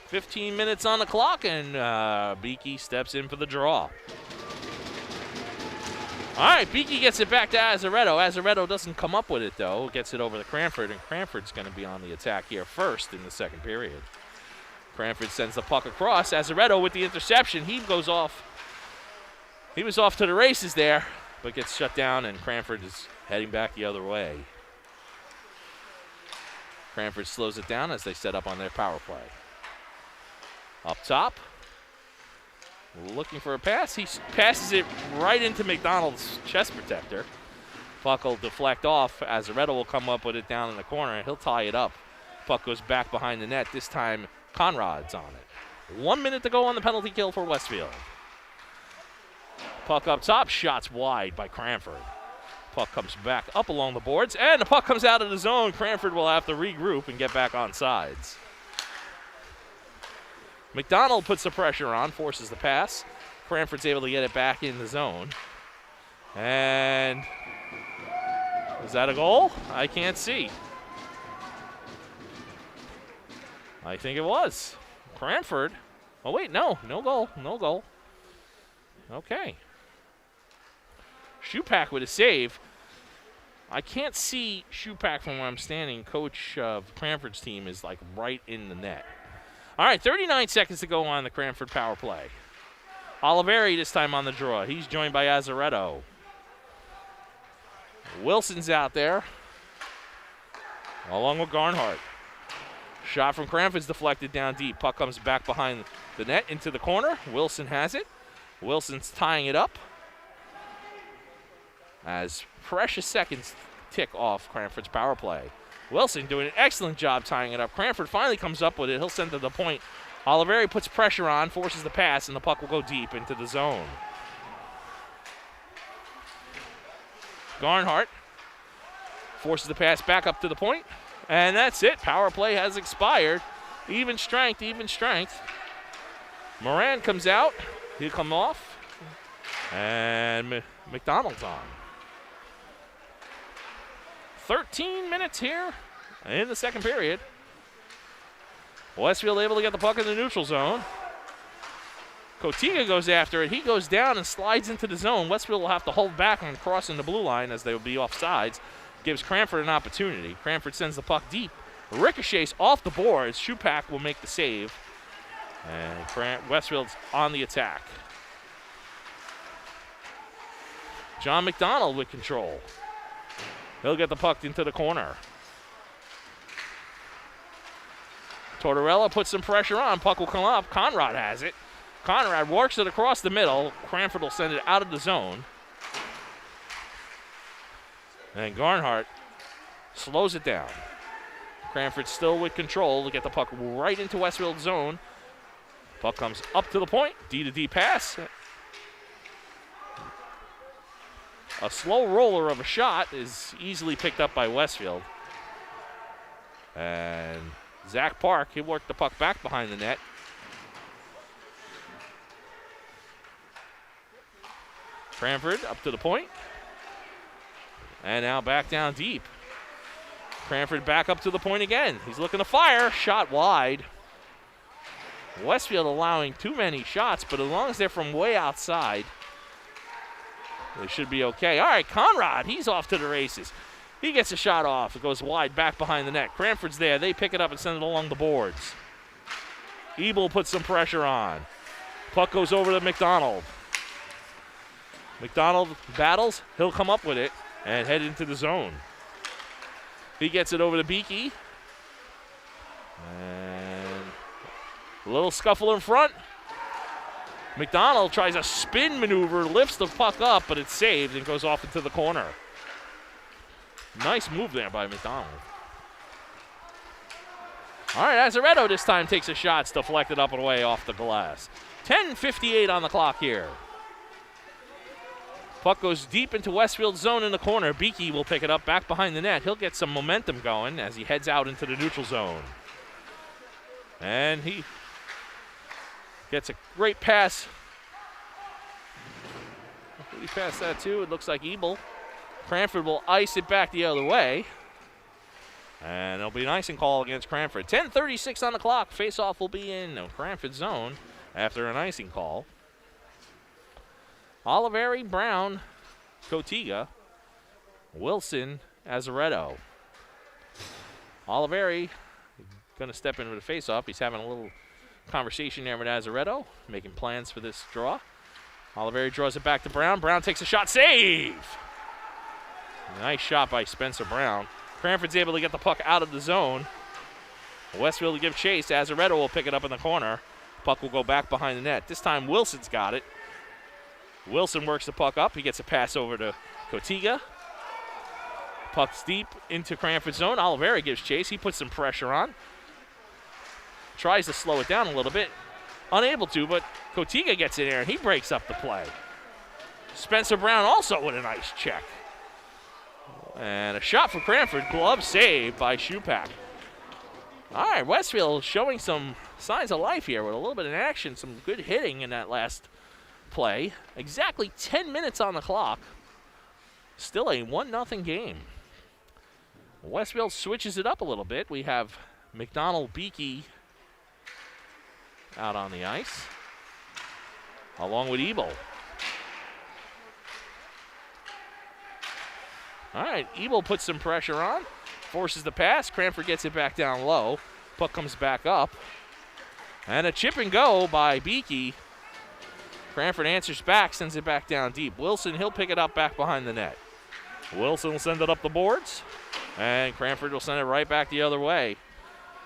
15 minutes on the clock, and Beakey steps in for the draw. All right, Beaky gets it back to Azaretto. Azaretto doesn't come up with it, though. Gets it over to Cranford, and Cranford's going to be on the attack here first in the second period. Cranford sends the puck across. Azaretto with the interception. He goes off. He was off to the races there, but gets shut down, and Cranford is heading back the other way. Cranford slows it down as they set up on their power play. Up top. Looking for a pass. He passes it right into McDonald's chest protector. Puck will deflect off. Azaretto will come up with it down in the corner. He'll tie it up. Puck goes back behind the net. This time, Conrad's on it. 1 minute to go on the penalty kill for Westfield. Puck up top. Shots wide by Cranford. Puck comes back up along the boards, and the puck comes out of the zone. Cranford will have to regroup and get back on sides. McDonald puts the pressure on, forces the pass. Cranford's able to get it back in the zone. And is that a goal? I can't see. I think it was. Cranford. Oh, wait, no goal, no goal. Okay. Shupak with a save. I can't see Shupak from where I'm standing. Coach of Cranford's team is like right in the net. All right, 39 seconds to go on the Cranford power play. Oliveri this time on the draw. He's joined by Azaretto. Wilson's out there, along with Garnhart. Shot from Cranford's deflected down deep. Puck comes back behind the net into the corner. Wilson has it. Wilson's tying it up as precious seconds tick off Cranford's power play. Wilson doing an excellent job tying it up. Cranford finally comes up with it. He'll send to the point. Oliveri puts pressure on, forces the pass, and the puck will go deep into the zone. Garnhart forces the pass back up to the point, and that's it. Power play has expired. Even strength, even strength. Moran comes out. He'll come off, and McDonald's on. 13 minutes here in the second period. Westfield able to get the puck in the neutral zone. Cotiga goes after it. He goes down and slides into the zone. Westfield will have to hold back on crossing the blue line as they will be offsides. Gives Cranford an opportunity. Cranford sends the puck deep. Ricochets off the boards. Shupak will make the save. And Westfield's on the attack. John McDonald with control. He'll get the puck into the corner. Tortorella puts some pressure on. Puck will come up. Conrad has it. Conrad works it across the middle. Cranford will send it out of the zone. And Garnhart slows it down. Cranford still with control to get the puck right into Westfield's zone. Puck comes up to the point. D-to-D pass. A slow roller of a shot is easily picked up by Westfield. And Zach Park, he worked the puck back behind the net. Cranford up to the point. And now back down deep. Cranford back up to the point again. He's looking to fire. Shot wide. Westfield allowing too many shots, but as long as they're from way outside, they should be okay. All right, Conrad, he's off to the races. He gets a shot off. It goes wide back behind the net. Cranford's there. They pick it up and send it along the boards. Ebel puts some pressure on. Puck goes over to McDonald. McDonald battles. He'll come up with it and head into the zone. He gets it over to Beaky. And a little scuffle in front. McDonald tries a spin maneuver, lifts the puck up, but it's saved and goes off into the corner. Nice move there by McDonald. All right, Azaretto this time takes a shot. It's deflected up and away off the glass. 10:58 on the clock here. Puck goes deep into Westfield's zone in the corner. Beaky will pick it up back behind the net. He'll get some momentum going as he heads out into the neutral zone. And he gets a great pass. Who did he pass that to? It looks like Ebel. Cranford will ice it back the other way. And there'll be an icing call against Cranford. 10:36 on the clock. Face-off will be in Cranford zone after an icing call. Oliveri, Brown, Cotiga. Wilson, Azaretto. Oliveri going to step in with a face-off. He's having a little conversation there with Azaretto, making plans for this draw. Oliveri draws it back to Brown. Brown takes a shot. Save! Nice shot by Spencer Brown. Cranford's able to get the puck out of the zone. Westfield will give chase. Azaretto will pick it up in the corner. Puck will go back behind the net. This time Wilson's got it. Wilson works the puck up. He gets a pass over to Cotiga. Puck's deep into Cranford's zone. Oliveri gives chase. He puts some pressure on. Tries to slow it down a little bit. Unable to, but Cotiga gets in there and he breaks up the play. Spencer Brown also with a nice check. And a shot for Cranford. Glove saved by Shupak. All right, Westfield showing some signs of life here with a little bit of action, some good hitting in that last play. Exactly 10 minutes on the clock. Still a 1-0 game. Westfield switches it up a little bit. We have McDonald Beakey out on the ice, along with Ebel. All right, Ebel puts some pressure on, forces the pass. Cranford gets it back down low. Puck comes back up. And a chip and go by Beakey. Cranford answers back, sends it back down deep. Wilson, he'll pick it up back behind the net. Wilson will send it up the boards, and Cranford will send it right back the other way.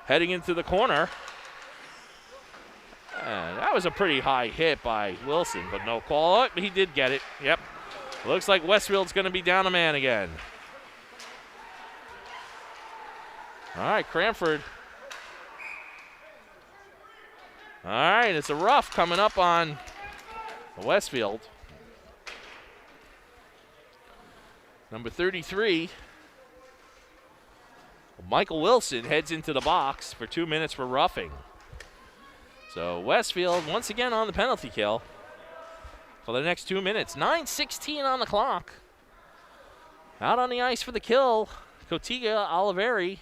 Heading into the corner. And that was a pretty high hit by Wilson, but no call. Oh, he did get it. Yep. Looks like Westfield's going to be down a man again. All right, Cranford. All right, it's a rough coming up on Westfield. Number 33, Michael Wilson heads into the box for 2 minutes for roughing. So Westfield once again on the penalty kill for the next 2 minutes. 9:16 on the clock. Out on the ice for the kill, Cotiga, Oliveri,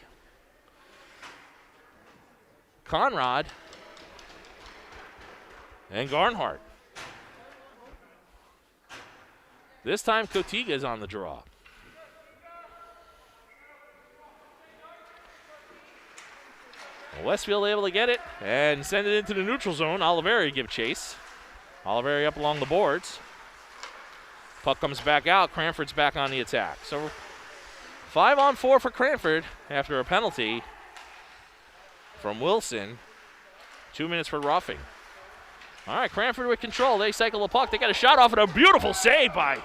Conrad, and Garnhart. This time Cotiga is on the draw. Westfield able to get it and send it into the neutral zone. Oliveri give chase. Oliveri up along the boards. Puck comes back out. Cranford's back on the attack. So 5-on-4 for Cranford after a penalty from Wilson. 2 minutes for roughing. All right, Cranford with control. They cycle the puck. They got a shot off and a beautiful save by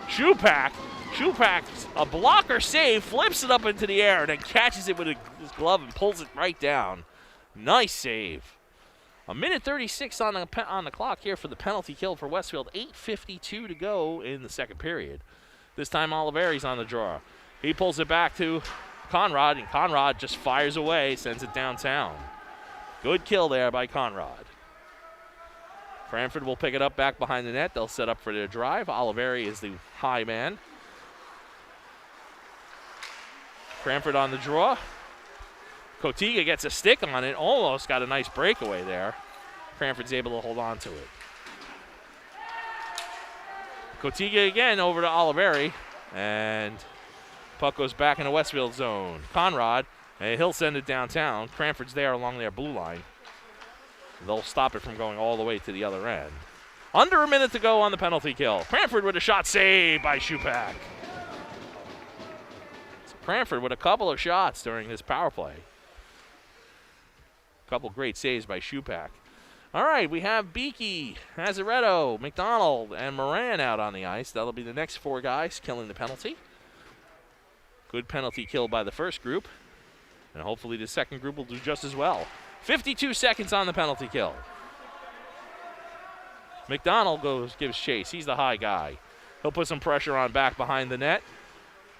Shupak. Shupak, a blocker save, flips it up into the air and then catches it with his glove and pulls it right down. Nice save. 1:36 on the clock here for the penalty kill for Westfield. 8:52 to go in the second period. This time Oliveri's on the draw. He pulls it back to Conrad, and Conrad just fires away, sends it downtown. Good kill there by Conrad. Cranford will pick it up back behind the net. They'll set up for their drive. Oliveri is the high man. Cranford on the draw. Cotiga gets a stick on it. Almost got a nice breakaway there. Cranford's able to hold on to it. Cotiga again over to Oliveri. And puck goes back in the Westfield zone. Conrad, and he'll send it downtown. Cranford's there along their blue line. They'll stop it from going all the way to the other end. Under a minute to go on the penalty kill. Cranford with a shot saved by Shupak. So Cranford with a couple of shots during this power play. A couple great saves by Shupak. All right, we have Beakey, Azaretto, McDonald, and Moran out on the ice. That'll be the next four guys killing the penalty. Good penalty kill by the first group. And hopefully the second group will do just as well. 52 seconds on the penalty kill. McDonald gives chase. He's the high guy. He'll put some pressure on back behind the net.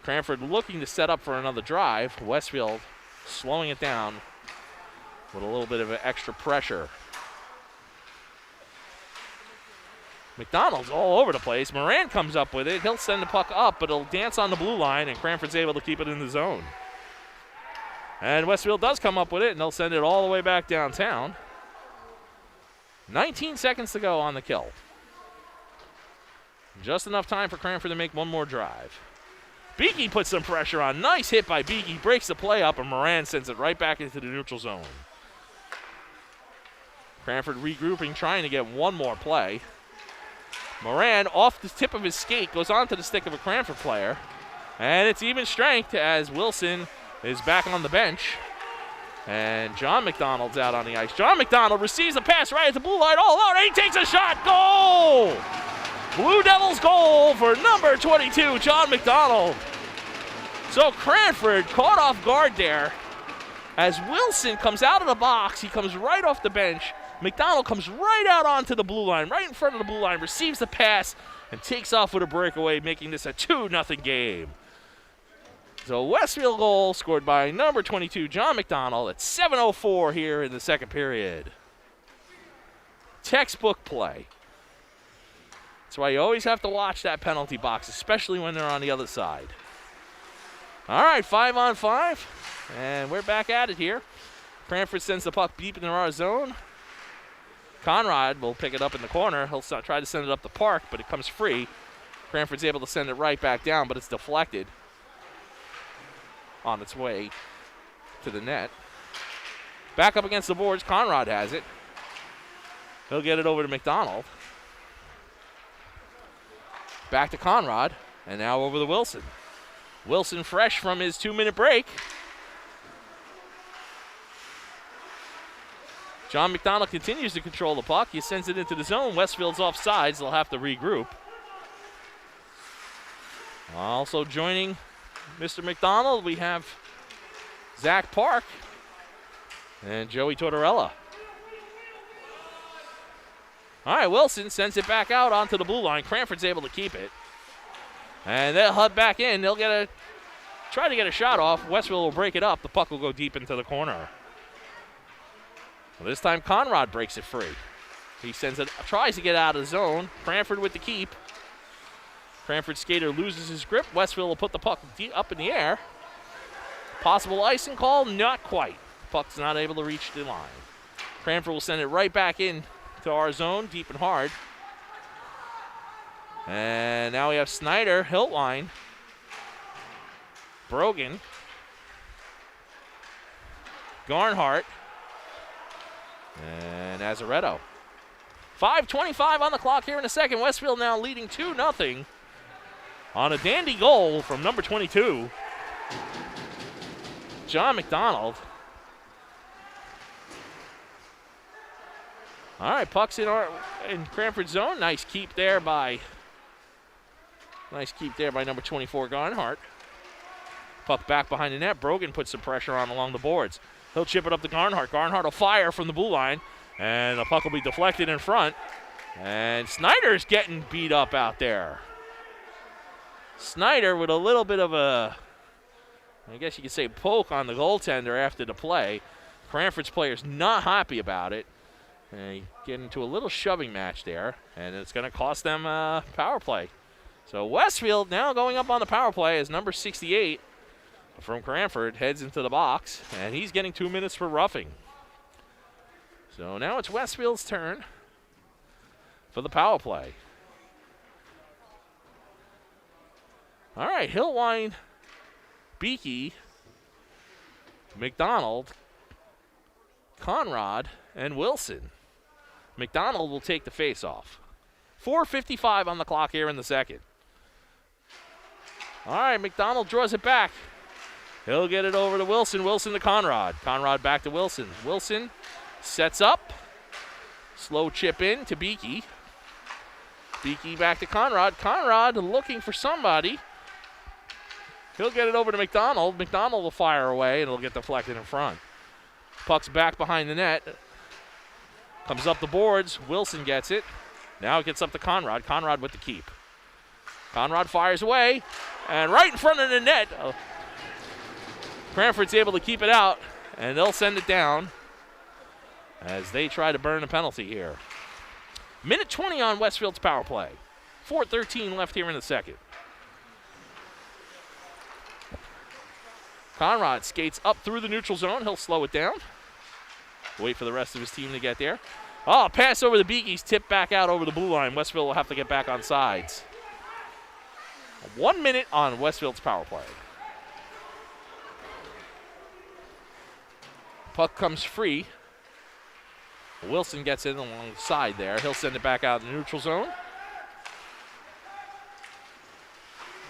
Cranford looking to set up for another drive. Westfield slowing it down with a little bit of extra pressure. McDonald's all over the place. Moran comes up with it. He'll send the puck up, but it'll dance on the blue line, and Cranford's able to keep it in the zone. And Westfield does come up with it, and they'll send it all the way back downtown. 19 seconds to go on the kill. Just enough time for Cranford to make one more drive. Beakey puts some pressure on. Nice hit by Beakey. Breaks the play up, and Moran sends it right back into the neutral zone. Cranford regrouping, trying to get one more play. Moran, off the tip of his skate, goes onto the stick of a Cranford player. And it's even strength as Wilson is back on the bench. And John McDonald's out on the ice. John McDonald receives a pass right at the blue line all alone, and he takes a shot. Goal! Blue Devils goal for number 22, John McDonald. So Cranford caught off guard there. As Wilson comes out of the box, he comes right off the bench. McDonald comes right out onto the blue line, right in front of the blue line, receives the pass, and takes off with a breakaway, making this a 2-0 game. So Westfield goal scored by number 22, John McDonald, at 7:04 here in the second period. Textbook play. That's why you always have to watch that penalty box, especially when they're on the other side. All right, 5-on-5, and we're back at it here. Cranford sends the puck deep into our zone. Conrad will pick it up in the corner. He'll try to send it up the park, but it comes free. Cranford's able to send it right back down, but it's deflected on its way to the net. Back up against the boards, Conrad has it. He'll get it over to McDonald. Back to Conrad, and now over to Wilson. Wilson fresh from his 2-minute break. John McDonald continues to control the puck. He sends it into the zone. Westfield's offsides. They'll have to regroup. Also joining Mr. McDonald, we have Zach Park and Joey Tortorella. All right, Wilson sends it back out onto the blue line. Cranford's able to keep it. And they'll head back in. They'll try to get a shot off. Westfield will break it up. The puck will go deep into the corner. Well, this time Conrad breaks it free. He tries to get out of the zone. Cranford with the keep. Cranford skater loses his grip. Westfield will put the puck up in the air. Possible icing call? Not quite. Puck's not able to reach the line. Cranford will send it right back in to our zone, deep and hard. And now we have Snyder, Hiltwine, Brogan, Garnhart, and Azaretto. 5:25 on the clock here in the second. Westfield now leading 2-0 on a dandy goal from number 22, John McDonald. All right, puck's in Cranford's zone. Nice keep there by number 24, Garnhart. Puck back behind the net. Brogan puts some pressure on along the boards. He'll chip it up to Garnhart. Garnhart will fire from the blue line, and the puck will be deflected in front. And Snyder's getting beat up out there. Snyder with a little bit of a, I guess you could say, poke on the goaltender after the play. Cranford's player's not happy about it. And get into a little shoving match there, and it's going to cost them power play. So Westfield now going up on the power play as number 68 from Cranford heads into the box, and he's getting 2 minutes for roughing. So now it's Westfield's turn for the power play. All right, Hiltwine, Beakey, McDonald, Conrad, and Wilson. McDonald will take the face-off. 4:55 on the clock here in the second. All right, McDonald draws it back. He'll get it over to Wilson. Wilson to Conrad. Conrad back to Wilson. Wilson sets up. Slow chip in to Beakey. Beakey back to Conrad. Conrad looking for somebody. He'll get it over to McDonald. McDonald will fire away, and it'll get deflected in front. Puck's back behind the net. Comes up the boards. Wilson gets it. Now it gets up to Conrad. Conrad with the keep. Conrad fires away. And right in front of the net, Cranford's able to keep it out. And they'll send it down as they try to burn a penalty here. Minute 20 on Westfield's power play. 4:13 left here in the second. Conrad skates up through the neutral zone. He'll slow it down. Wait for the rest of his team to get there. Oh, pass over the Beakey's, tip back out over the blue line. Westfield will have to get back on sides. 1 minute on Westfield's power play. Puck comes free. Wilson gets it along the side there. He'll send it back out in the neutral zone.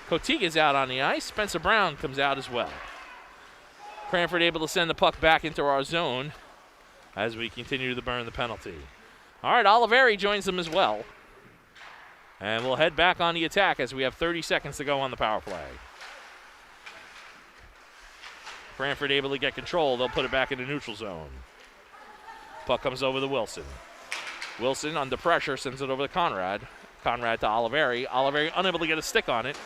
Cotiga's out on the ice. Spencer Brown comes out as well. Cranford able to send the puck back into our zone as we continue to burn the penalty. All right, Oliveri joins them as well. And we'll head back on the attack as we have 30 seconds to go on the power play. Cranford able to get control. They'll put it back in the neutral zone. Puck comes over to Wilson. Wilson, under pressure, sends it over to Conrad. Conrad to Oliveri. Oliveri unable to get a stick on it.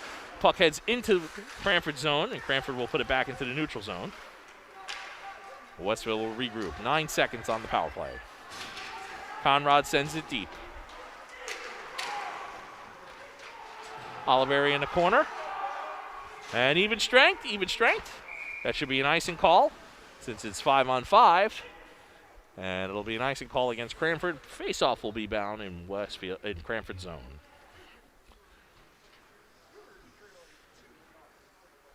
Puck heads into Cranford's zone, and Cranford will put it back into the neutral zone. Westville will regroup. 9 seconds on the power play. Conrad sends it deep. Oliveri in the corner. And even strength, even strength. That should be an icing call since it's 5-on-5. And it'll be an icing call against Cranford. Face-off will be bound in Westfield in Cranford zone.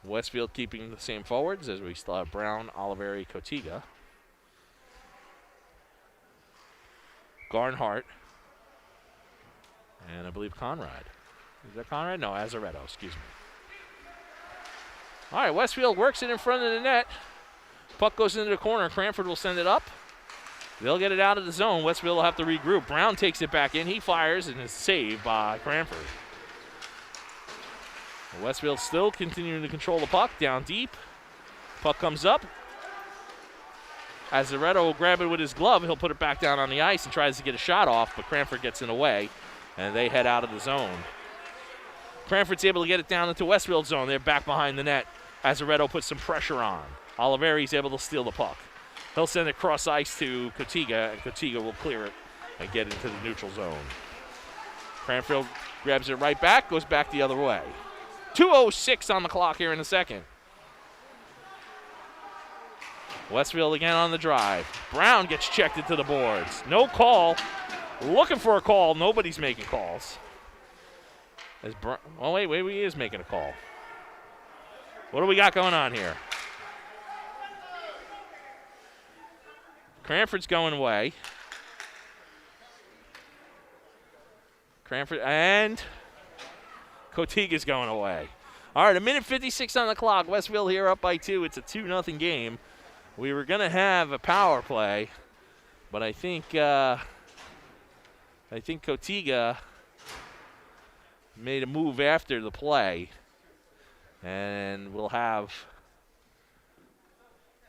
Westfield keeping the same forwards as we still have Brown, Oliveri, Cotiga. Garnhart. And I believe Conrad. Is that Conrad? No, Azaretto, excuse me. All right, Westfield works it in front of the net. Puck goes into the corner. Cranford will send it up. They'll get it out of the zone. Westfield will have to regroup. Brown takes it back in. He fires and is saved by Cranford. Westfield still continuing to control the puck down deep. Puck comes up. Azaretto will grab it with his glove. He'll put it back down on the ice and tries to get a shot off, but Cranford gets in the way, and they head out of the zone. Cranford's able to get it down into Westfield's zone. They're back behind the net. Azaretto puts some pressure on. Oliveri's able to steal the puck. He'll send it cross ice to Cotiga, and Cotiga will clear it and get into the neutral zone. Cranfield grabs it right back, goes back the other way. 2:06 on the clock here in the second. Westfield again on the drive. Brown gets checked into the boards. No call. Looking for a call. Nobody's making calls. Oh, wait, he is making a call. What do we got going on here? Cranford's going away. Cranford and Cotiga's going away. All right, 1:56 on the clock. Westfield here up by 2. It's a 2-0 game. We were going to have a power play, but I think Cotiga made a move after the play, and we'll have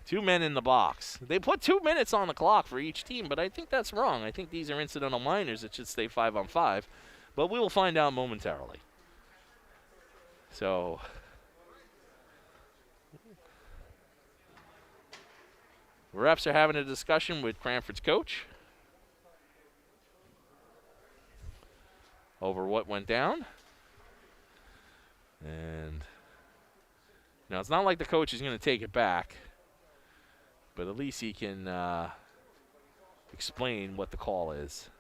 2 men in the box. They put 2 minutes on the clock for each team, but I think that's wrong. I think these are incidental minors. It should stay 5-on-5, but we will find out momentarily. So refs are having a discussion with Cranford's coach over what went down. And now it's not like the coach is going to take it back, but at least he can explain what the call is.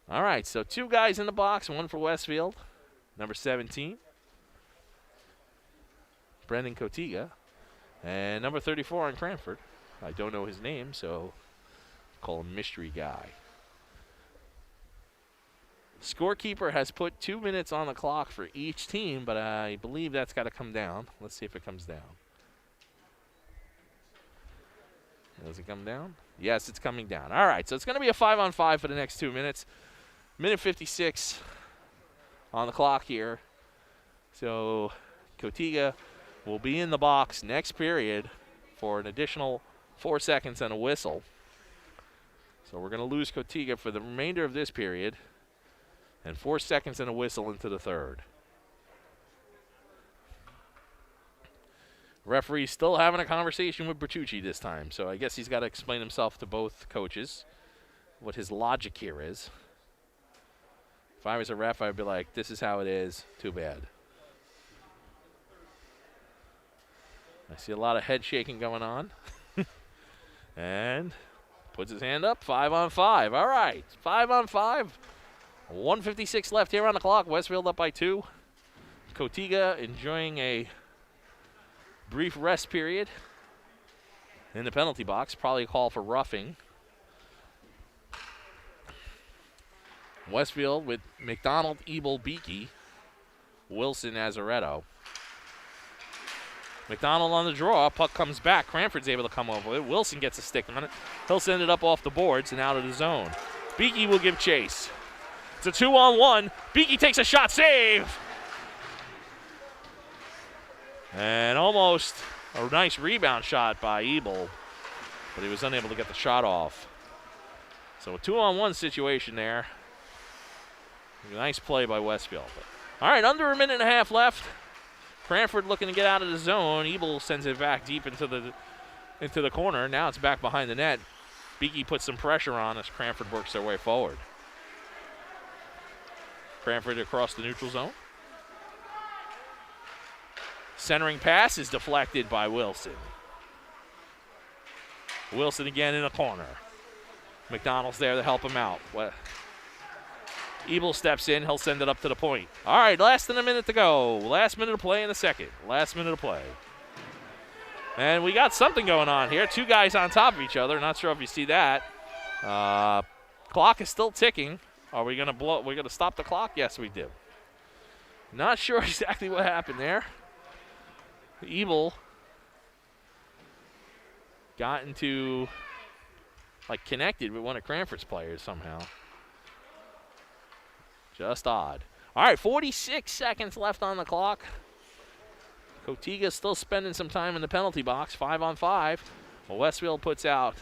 All right, so 2 guys in the box, 1 for Westfield, number 17, Brendan Cotiga, and number 34 in Cranford. I don't know his name, so call him Mystery Guy. Scorekeeper has put 2 minutes on the clock for each team, but I believe that's got to come down. Let's see if it comes down. Does it come down? Yes, it's coming down. All right, so it's going to be a 5-on-5 for the next 2 minutes. 1:56 on the clock here. So Cotiga will be in the box next period for an additional 4 seconds and a whistle. So we're going to lose Cotiga for the remainder of this period, and 4 seconds and a whistle into the third. Referee's still having a conversation with Bertucci this time, so I guess he's got to explain himself to both coaches, what his logic here is. If I was a ref, I'd be like, this is how it is, too bad. I see a lot of head shaking going on. And puts his hand up, 5-on-5. All right, 5-on-5. 1:56 left here on the clock. Westfield up by 2. Cotiga enjoying a brief rest period in the penalty box. Probably a call for roughing. Westfield with McDonald, Ebel, Beakey, Wilson, Azaretto. McDonald on the draw. Puck comes back. Cranford's able to come over it. Wilson gets a stick on it. He'll send it up off the boards and out of the zone. Beakey will give chase. It's a 2-on-1. Beakey takes a shot. Save! And almost a nice rebound shot by Ebel, but he was unable to get the shot off. So a 2-on-1 situation there. Nice play by Westfield. All right, under a minute and a half left. Cranford looking to get out of the zone. Ebel sends it back deep into the corner. Now it's back behind the net. Beakey puts some pressure on as Cranford works their way forward. Cranford across the neutral zone. Centering pass is deflected by Wilson. Wilson again in the corner. McDonald's there to help him out. Ebel steps in. He'll send it up to the point. All right, less than a minute to go. Last minute of play in the second. Last minute of play. And we got something going on here. 2 guys on top of each other. Not sure if you see that. Clock is still ticking. Are we going to blow? We're going to stop the clock? Yes, we do. Not sure exactly what happened there. Ebel got into, connected with one of Cranford's players somehow. Just odd. All right, 46 seconds left on the clock. Cotiga still spending some time in the penalty box, 5-on-5. Well, Westfield puts out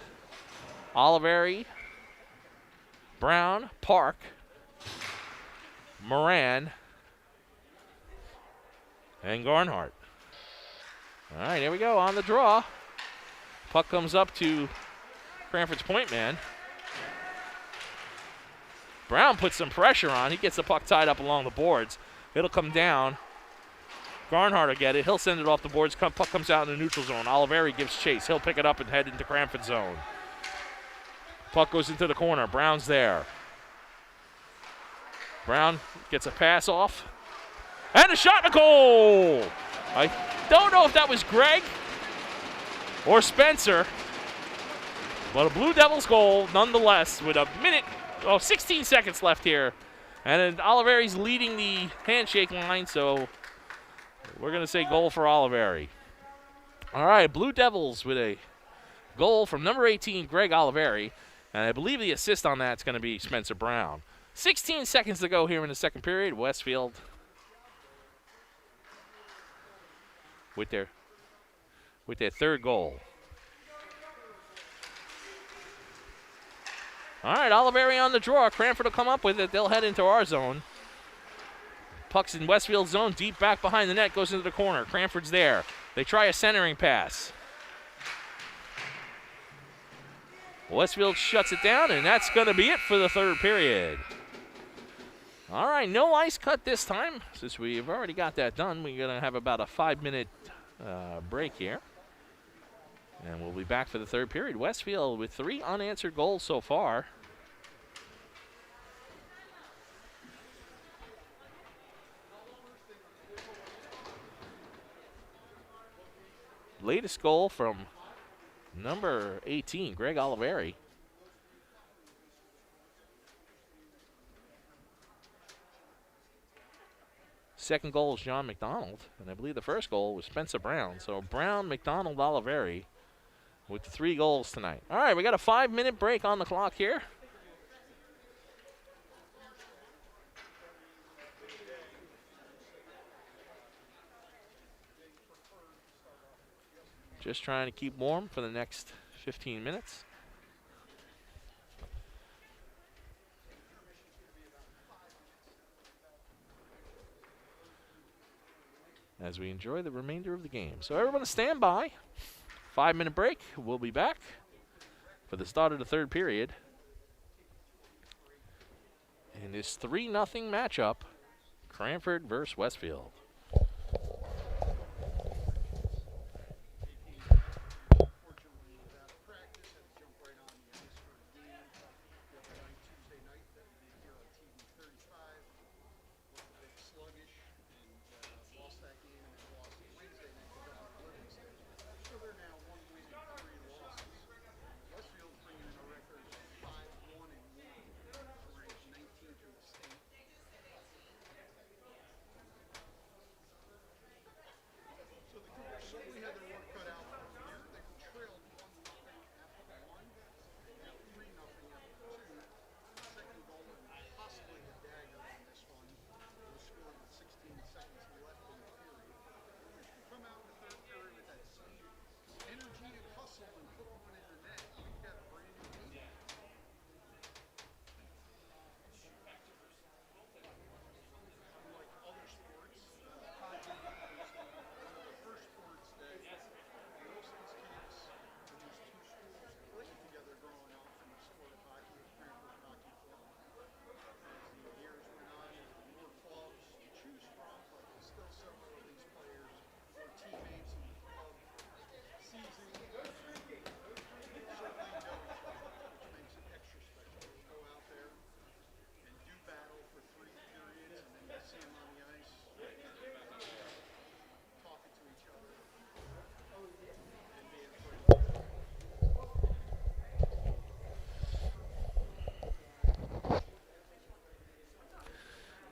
Oliveri, Brown, Park, Moran, and Garnhart. All right, here we go on the draw. Puck comes up to Cranford's point man. Brown puts some pressure on. He gets the puck tied up along the boards. It'll come down. Garnhart will get it. He'll send it off the boards. Puck comes out in the neutral zone. Oliveri gives chase. He'll pick it up and head into Cranford zone. Puck goes into the corner. Brown's there. Brown gets a pass off. And a shot and a goal! I don't know if that was Greg or Spencer, but a Blue Devils goal nonetheless with 16 seconds left here. And then Oliveri's leading the handshake line, so we're going to say goal for Oliveri. All right, Blue Devils with a goal from number 18, Greg Oliveri. And I believe the assist on that's going to be Spencer Brown. 16 seconds to go here in the second period. Westfield with their third goal. All right, Oliveri on the draw. Cranford will come up with it. They'll head into our zone. Puck's in Westfield's zone, deep back behind the net, goes into the corner. Cranford's there. They try a centering pass. Westfield shuts it down, and that's going to be it for the third period. All right, no ice cut this time. Since we've already got that done, we're going to have about a 5-minute break here. And we'll be back for the third period. Westfield with 3 unanswered goals so far. Latest goal from number 18, Greg Oliveri. Second goal is John McDonald, and I believe the first goal was Spencer Brown. So Brown, McDonald, Oliveri with the 3 goals tonight. All right, we got a 5-minute break on the clock here. Just trying to keep warm for the next 15 minutes. As we enjoy the remainder of the game. So everyone stand by. 5-minute break. We'll be back for the start of the third period. In this 3-0 matchup, Cranford versus Westfield.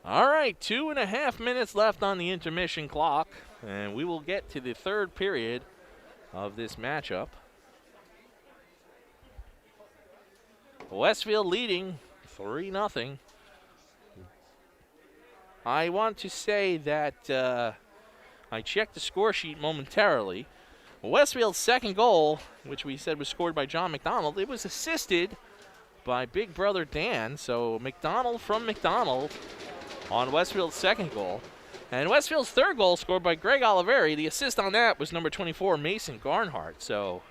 All right, 2.5 minutes left on the intermission clock, and we will get to the third period of this matchup. Westfield leading 3-0. I want to say that I checked the score sheet momentarily. Westfield's second goal, which we said was scored by John McDonald, it was assisted by Big Brother Dan. So McDonald from McDonald on Westfield's second goal. And Westfield's third goal scored by Greg Oliveri. The assist on that was number 24, Mason Garnhart. So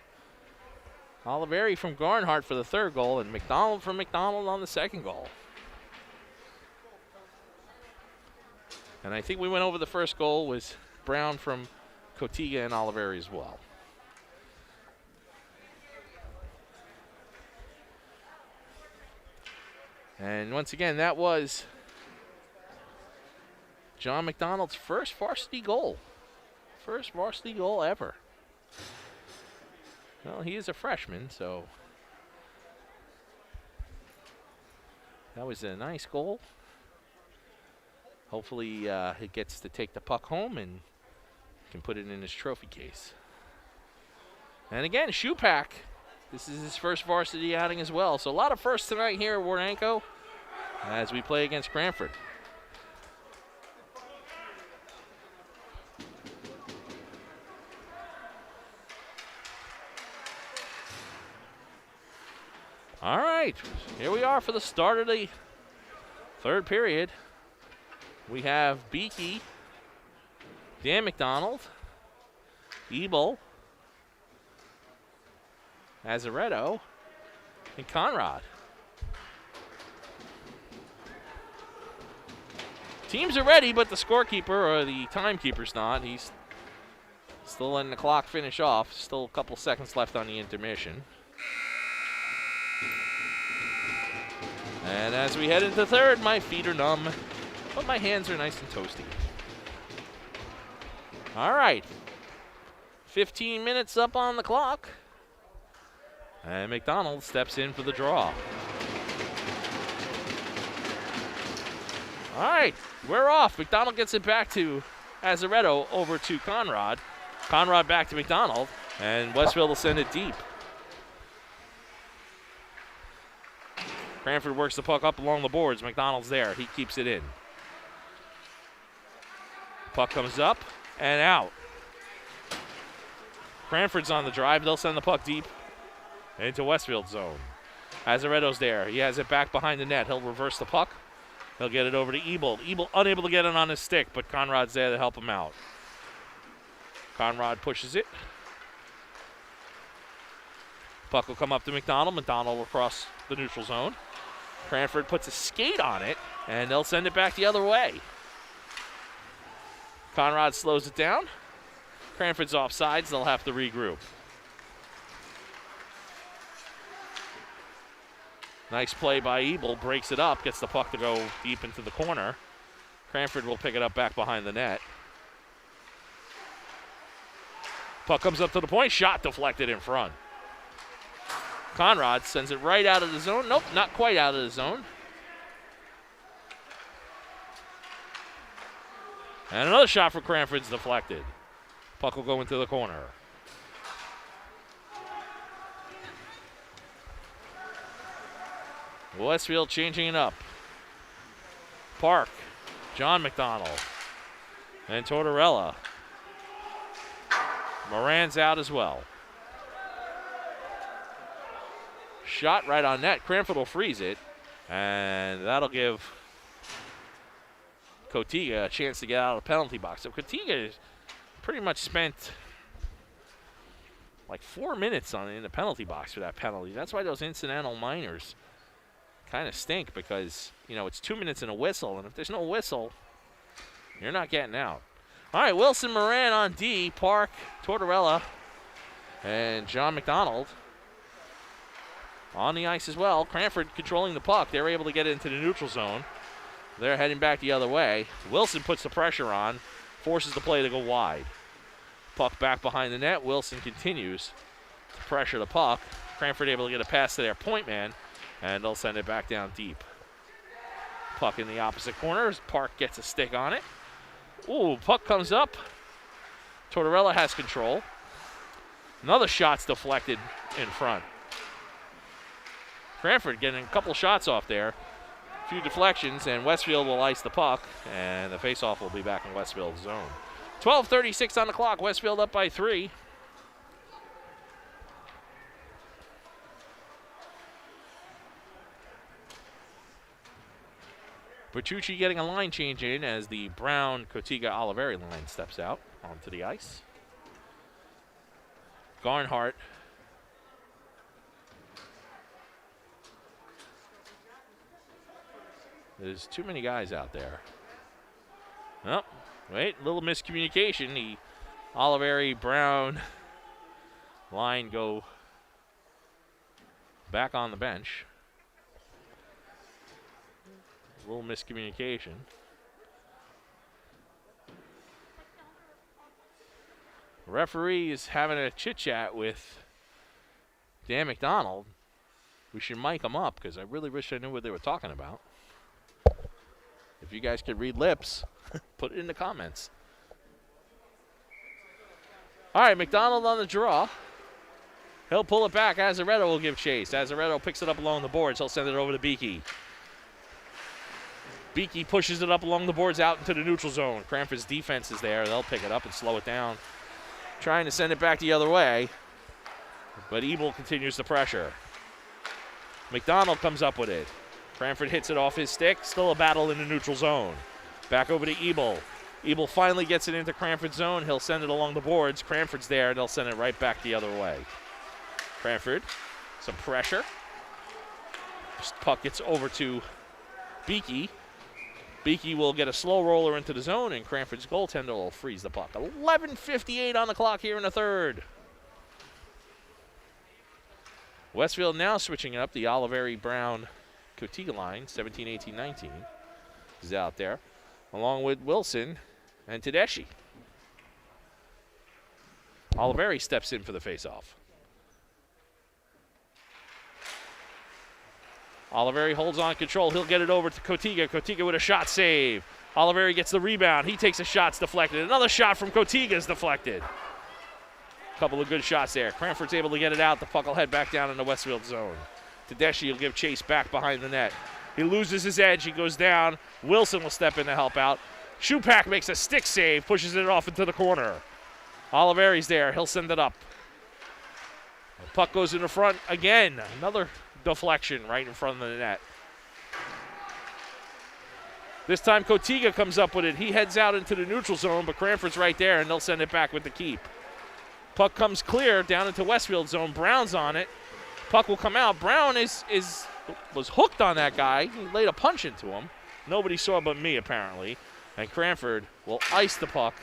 Oliveri from Garnhart for the third goal and McDonald from McDonald on the second goal. And I think we went over the first goal was Brown from Cotiga and Oliveri as well. And once again, that was John McDonald's first varsity goal. First varsity goal ever. Well, he is a freshman, so that was a nice goal. Hopefully he gets to take the puck home and can put it in his trophy case. And again, Shupak. This is his first varsity outing as well. So a lot of firsts tonight here at Warrenco as we play against Cranford. All right, here we are for the start of the third period. We have Beakey, Dan McDonald, Ebel, Azaretto, and Conrad. Teams are ready, but the scorekeeper or the timekeeper's not. He's still letting the clock finish off. Still a couple seconds left on the intermission. And as we head into third, my feet are numb, but my hands are nice and toasty. All right, 15 minutes up on the clock. And McDonald steps in for the draw. All right, we're off. McDonald gets it back to Azaretto, over to Conrad. Conrad back to McDonald, and Westfield will send it deep. Cranford works the puck up along the boards. McDonald's there. He keeps it in. Puck comes up and out. Cranford's on the drive. They'll send the puck deep into Westfield zone. Azaretto's there. He has it back behind the net. He'll reverse the puck. He'll get it over to Ebel. Ebel unable to get it on his stick, but Conrad's there to help him out. Conrad pushes it. Puck will come up to McDonald. McDonald will cross the neutral zone. Cranford puts a skate on it, and they'll send it back the other way. Conrad slows it down. Cranford's offsides. They'll have to regroup. Nice play by Ebel. Breaks it up. Gets the puck to go deep into the corner. Cranford will pick it up back behind the net. Puck comes up to the point. Shot deflected in front. Conrad sends it right out of the zone. Nope, not quite out of the zone. And another shot for Cranford's deflected. Puck will go into the corner. Westfield changing it up. Park, John McDonald, and Tortorella. Moran's out as well. Shot right on net. Cranford will freeze it, and that'll give Cotiga a chance to get out of the penalty box. So Cotiga has pretty much spent like 4 minutes in the penalty box for that penalty. That's why those incidental minors kind of stink, because, you know, it's 2 minutes and a whistle, and if there's no whistle, you're not getting out. All right, Wilson Moran on D, Park, Tortorella, and John McDonald on the ice as well. Cranford controlling the puck. They're able to get it into the neutral zone. They're heading back the other way. Wilson puts the pressure on, forces the play to go wide. Puck back behind the net. Wilson continues to pressure the puck. Cranford able to get a pass to their point man, and they'll send it back down deep. puck in the opposite corner as Park gets a stick on it. Ooh, puck comes up. Tortorella has control. Another shot's deflected in front. Cranford getting a couple shots off there. A few deflections, and Westfield will ice the puck, and the faceoff will be back in Westfield's zone. 12:36 on the clock. Westfield up by 3. Bertucci getting a line change in as the Brown Cotiga Oliveri line steps out onto the ice. Garnhart. There's too many guys out there. Oh, wait, a little miscommunication. The Oliveri Brown line go back on the bench. A little miscommunication. The referee is having a chit-chat with Dan McDonald. We should mic him up because I really wish I knew what they were talking about. If you guys could read lips, put it in the comments. All right, McDonald on the draw. He'll pull it back. Azaretto will give chase. Azaretto picks it up along the boards. He'll send it over to Beakey. Beakey pushes it up along the boards out into the neutral zone. Cranford's defense is there. They'll pick it up and slow it down. Trying to send it back the other way, but Ebel continues the pressure. McDonald comes up with it. Cranford hits it off his stick. Still a battle in the neutral zone. Back over to Ebel. Ebel finally gets it into Cranford's zone. He'll send it along the boards. Cranford's there, and they'll send it right back the other way. Cranford, some pressure. This puck gets over to Beakey. Beakey will get a slow roller into the zone, and Cranford's goaltender will freeze the puck. 11:58 on the clock here in the third. Westfield now switching up. The Oliveri Brown Cotiga line, 17, 18, 19 is out there, along with Wilson and Tedeschi. Oliveri steps in for the faceoff. Oliveri holds on control. He'll get it over to Cotiga. Cotiga with a shot save. Oliveri gets the rebound. He takes a shot, it's deflected. Another shot from Cotiga is deflected. A couple of good shots there. Cranford's able to get it out. The puck will head back down in the Westfield zone. Tedeschi will give chase back behind the net. He loses his edge. He goes down. Wilson will step in to help out. Shupak makes a stick save, pushes it off into the corner. Oliveri's there. He'll send it up. The puck goes in the front again. Another deflection right in front of the net. This time Cotiga comes up with it. He heads out into the neutral zone, but Cranford's right there, and they'll send it back with the keep. Puck comes clear down into Westfield zone. Brown's on it. Puck will come out. Brown was hooked on that guy. He laid a punch into him. Nobody saw but me, apparently. And Cranford will ice the puck,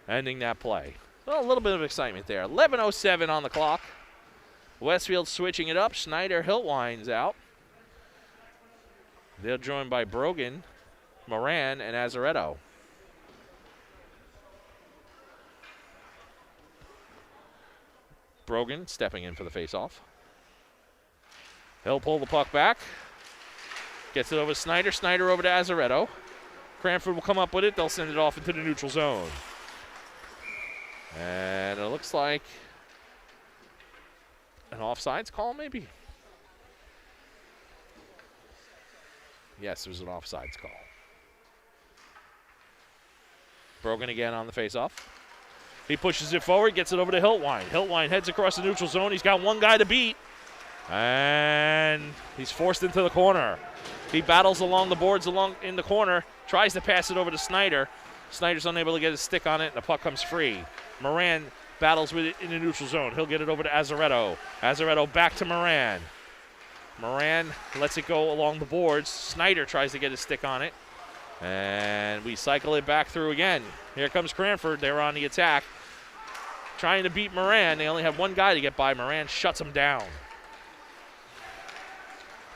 ending that play. Well, a little bit of excitement there. 11:07 on the clock. Westfield switching it up. Schneider, Hiltwine's out. They're joined by Brogan, Moran, and Azaretto. Brogan stepping in for the faceoff. He'll pull the puck back. Gets it over to Snyder. Snyder over to Azaretto. Cranford will come up with it. They'll send it off into the neutral zone. And it looks like an offsides call, maybe? Yes, there's an offsides call. Brogan again on the faceoff. He pushes it forward, gets it over to Hiltwine. Hiltwine heads across the neutral zone. He's got one guy to beat. And he's forced into the corner. He battles along the boards in the corner, tries to pass it over to Snyder. Snyder's unable to get his stick on it, and the puck comes free. Moran battles with it in the neutral zone. He'll get it over to Azaretto. Azaretto back to Moran. Moran lets it go along the boards. Snyder tries to get his stick on it. And we cycle it back through again. Here comes Cranford. They're on the attack. Trying to beat Moran. They only have one guy to get by. Moran shuts him down.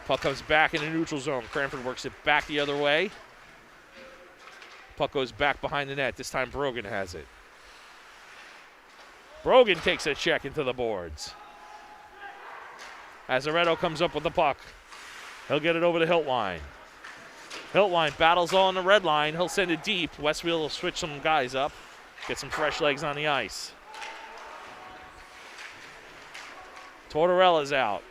Puck comes back in the neutral zone. Cranford works it back the other way. Puck goes back behind the net. This time Brogan has it. Brogan takes a check into the boards. Azaretto comes up with the puck. He'll get it over to Hiltwine. Hiltwine battles on the red line. He'll send it deep. Westfield will switch some guys up, get some fresh legs on the ice. Tortorella's out.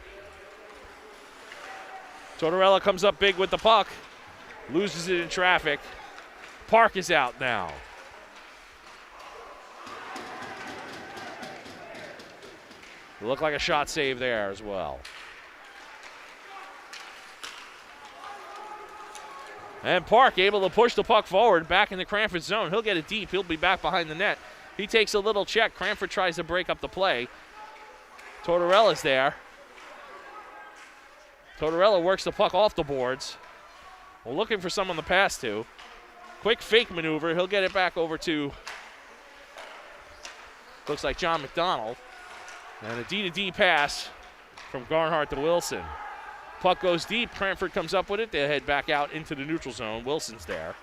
Tortorella comes up big with the puck. Loses it in traffic. Park is out now. Looked like a shot save there as well. And Park able to push the puck forward back in the Cranford zone. He'll get it deep. He'll be back behind the net. He takes a little check. Cranford tries to break up the play. Tortorella's there. Tortorella works the puck off the boards. We're looking for someone to pass to. Quick fake maneuver. He'll get it back over to, looks like John McDonald. And a D-to-D pass from Garnhart to Wilson. Puck goes deep. Cranford comes up with it. They head back out into the neutral zone. Wilson's there.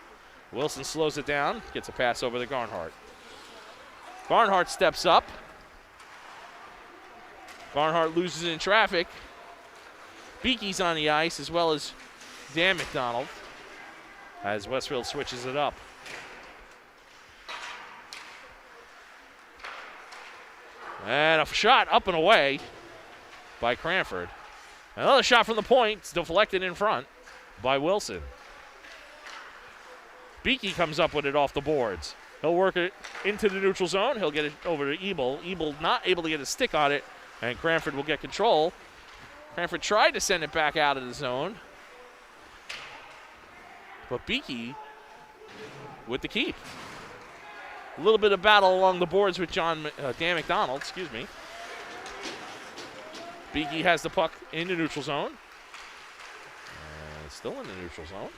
Wilson slows it down. Gets a pass over to Garnhart. Garnhart steps up. Garnhart loses in traffic. Beakey's on the ice as well as Dan McDonald as Westfield switches it up. And a shot up and away by Cranford. Another shot from the point. It's deflected in front by Wilson. Beakey comes up with it off the boards. He'll work it into the neutral zone. He'll get it over to Ebel. Ebel not able to get a stick on it, and Cranford will get control. Cranford tried to send it back out of the zone, but Beakey with the keep. A little bit of battle along the boards with Dan McDonald, excuse me. Beakey has the puck in the neutral zone. And still in the neutral zone.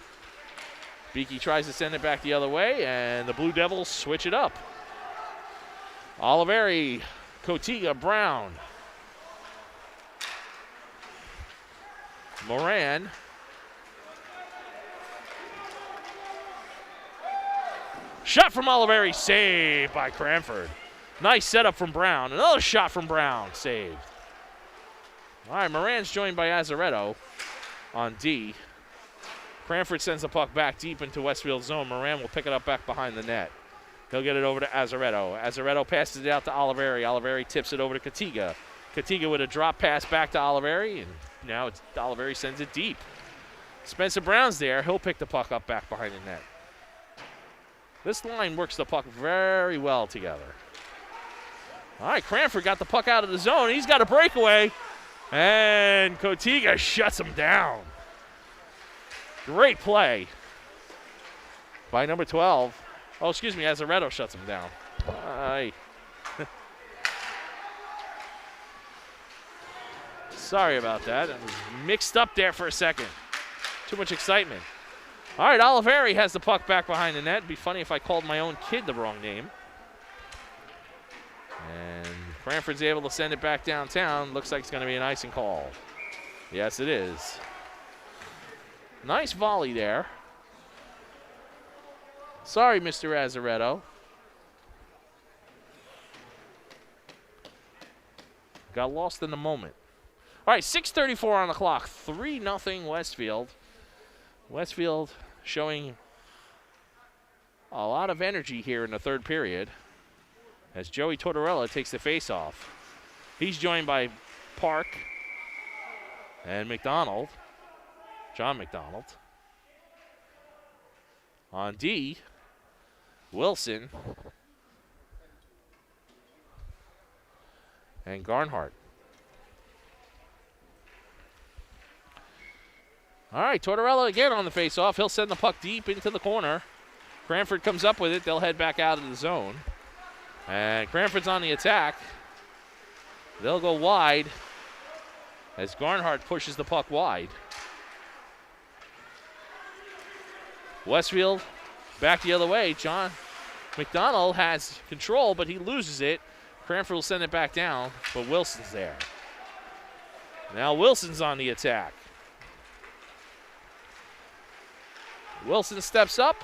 Beakey tries to send it back the other way, and the Blue Devils switch it up. Oliveri, Cotiga, Brown. Moran. Shot from Oliveri, saved by Cranford. Nice setup from Brown. Another shot from Brown, saved. All right, Moran's joined by Azaretto on D. Cranford sends the puck back deep into Westfield's zone. Moran will pick it up back behind the net. He'll get it over to Azaretto. Azaretto passes it out to Oliveri. Oliveri tips it over to Cotiga. Cotiga with a drop pass back to Oliveri, and now Oliveri sends it deep. Spencer Brown's there. He'll pick the puck up back behind the net. This line works the puck very well together. All right, Cranford got the puck out of the zone. He's got a breakaway, and Cotiga shuts him down. Great play by number 12. Oh, excuse me, Azaretto shuts him down. Sorry about that. I was mixed up there for a second. Too much excitement. All right, Oliveri has the puck back behind the net. It'd be funny if I called my own kid the wrong name. And Cranford's able to send it back downtown. Looks like it's going to be an icing call. Yes, it is. Nice volley there. Sorry, Mr. Azaretto. Got lost in the moment. All right, 6:34 on the clock. 3-0 Westfield. Westfield showing a lot of energy here in the third period as Joey Tortorella takes the face-off. He's joined by Park and McDonald, John McDonald. On D, Wilson and Garnhart. All right, Tortorella again on the face-off. He'll send the puck deep into the corner. Cranford comes up with it. They'll head back out of the zone. And Cranford's on the attack. They'll go wide as Garnhart pushes the puck wide. Westfield back the other way. John McDonald has control, but he loses it. Cranford will send it back down, but Wilson's there. Now Wilson's on the attack. Wilson steps up.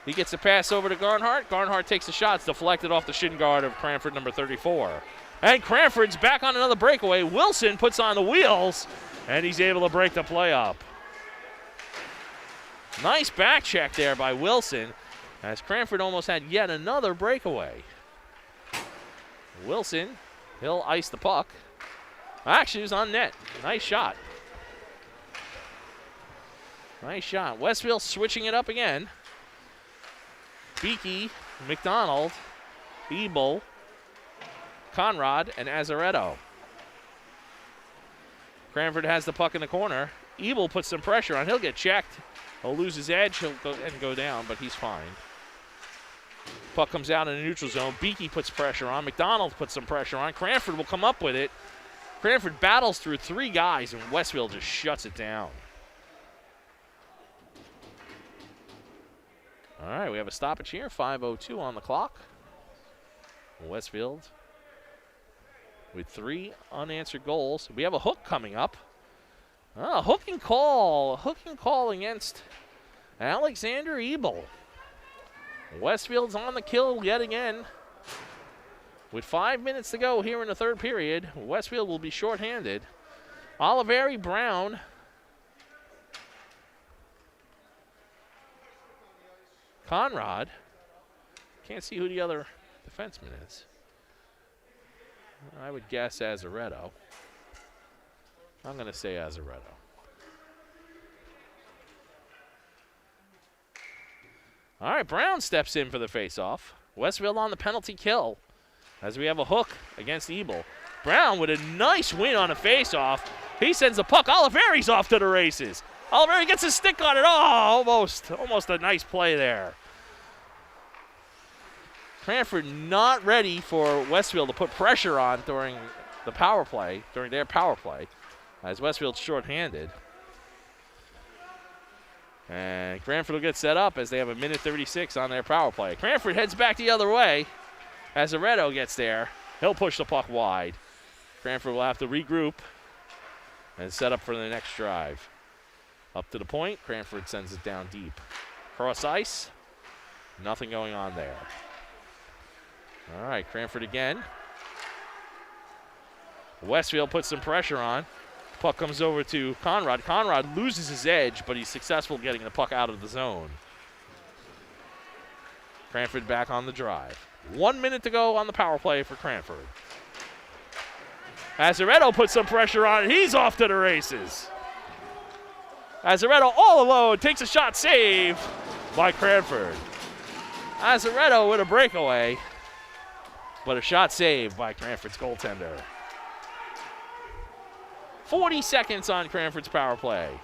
He gets a pass over to Garnhart. Garnhart takes a shot. It's deflected off the shin guard of Cranford, number 34. And Cranford's back on another breakaway. Wilson puts on the wheels, and he's able to break the play up. Nice back check there by Wilson, as Cranford almost had yet another breakaway. Wilson, he'll ice the puck. Actually, it was on net. Nice shot. Nice shot. Westfield switching it up again. Beakey, McDonald, Ebel, Conrad, and Azaretto. Cranford has the puck in the corner. Ebel puts some pressure on. He'll get checked. He'll lose his edge. He'll go down, but he's fine. Puck comes out in the neutral zone. Beakey puts pressure on. McDonald puts some pressure on. Cranford will come up with it. Cranford battles through 3 guys, and Westfield just shuts it down. All right, we have a stoppage here. 5:02 on the clock. Westfield with 3 unanswered goals. We have a hook coming up. Hook and call. Hook and call against Alexander Ebel. Westfield's on the kill yet again. With 5 minutes to go here in the third period, Westfield will be shorthanded. Oliveri, Brown. Conrad. Can't see who the other defenseman is. I would guess Azaretto. I'm going to say Azaretto. All right, Brown steps in for the faceoff. Westfield on the penalty kill as we have a hook against Ebel. Brown with a nice win on a faceoff. He sends the puck. Oliveri's off to the races. Oliveri gets his stick on it. Oh, almost a nice play there. Cranford not ready for Westfield to put pressure on during their power play, as Westfield's shorthanded. And Cranford will get set up as they have 1:36 on their power play. Cranford heads back the other way as Azaretto gets there. He'll push the puck wide. Cranford will have to regroup and set up for the next drive. Up to the point, Cranford sends it down deep. Cross ice, nothing going on there. All right, Cranford again. Westfield puts some pressure on. Puck comes over to Conrad. Conrad loses his edge, but he's successful getting the puck out of the zone. Cranford back on the drive. 1 minute to go on the power play for Cranford. Azaretto puts some pressure on, and he's off to the races. Azaretto all alone takes a shot save by Cranford. Azaretto with a breakaway, but a shot saved by Cranford's goaltender. 40 seconds on Cranford's power play.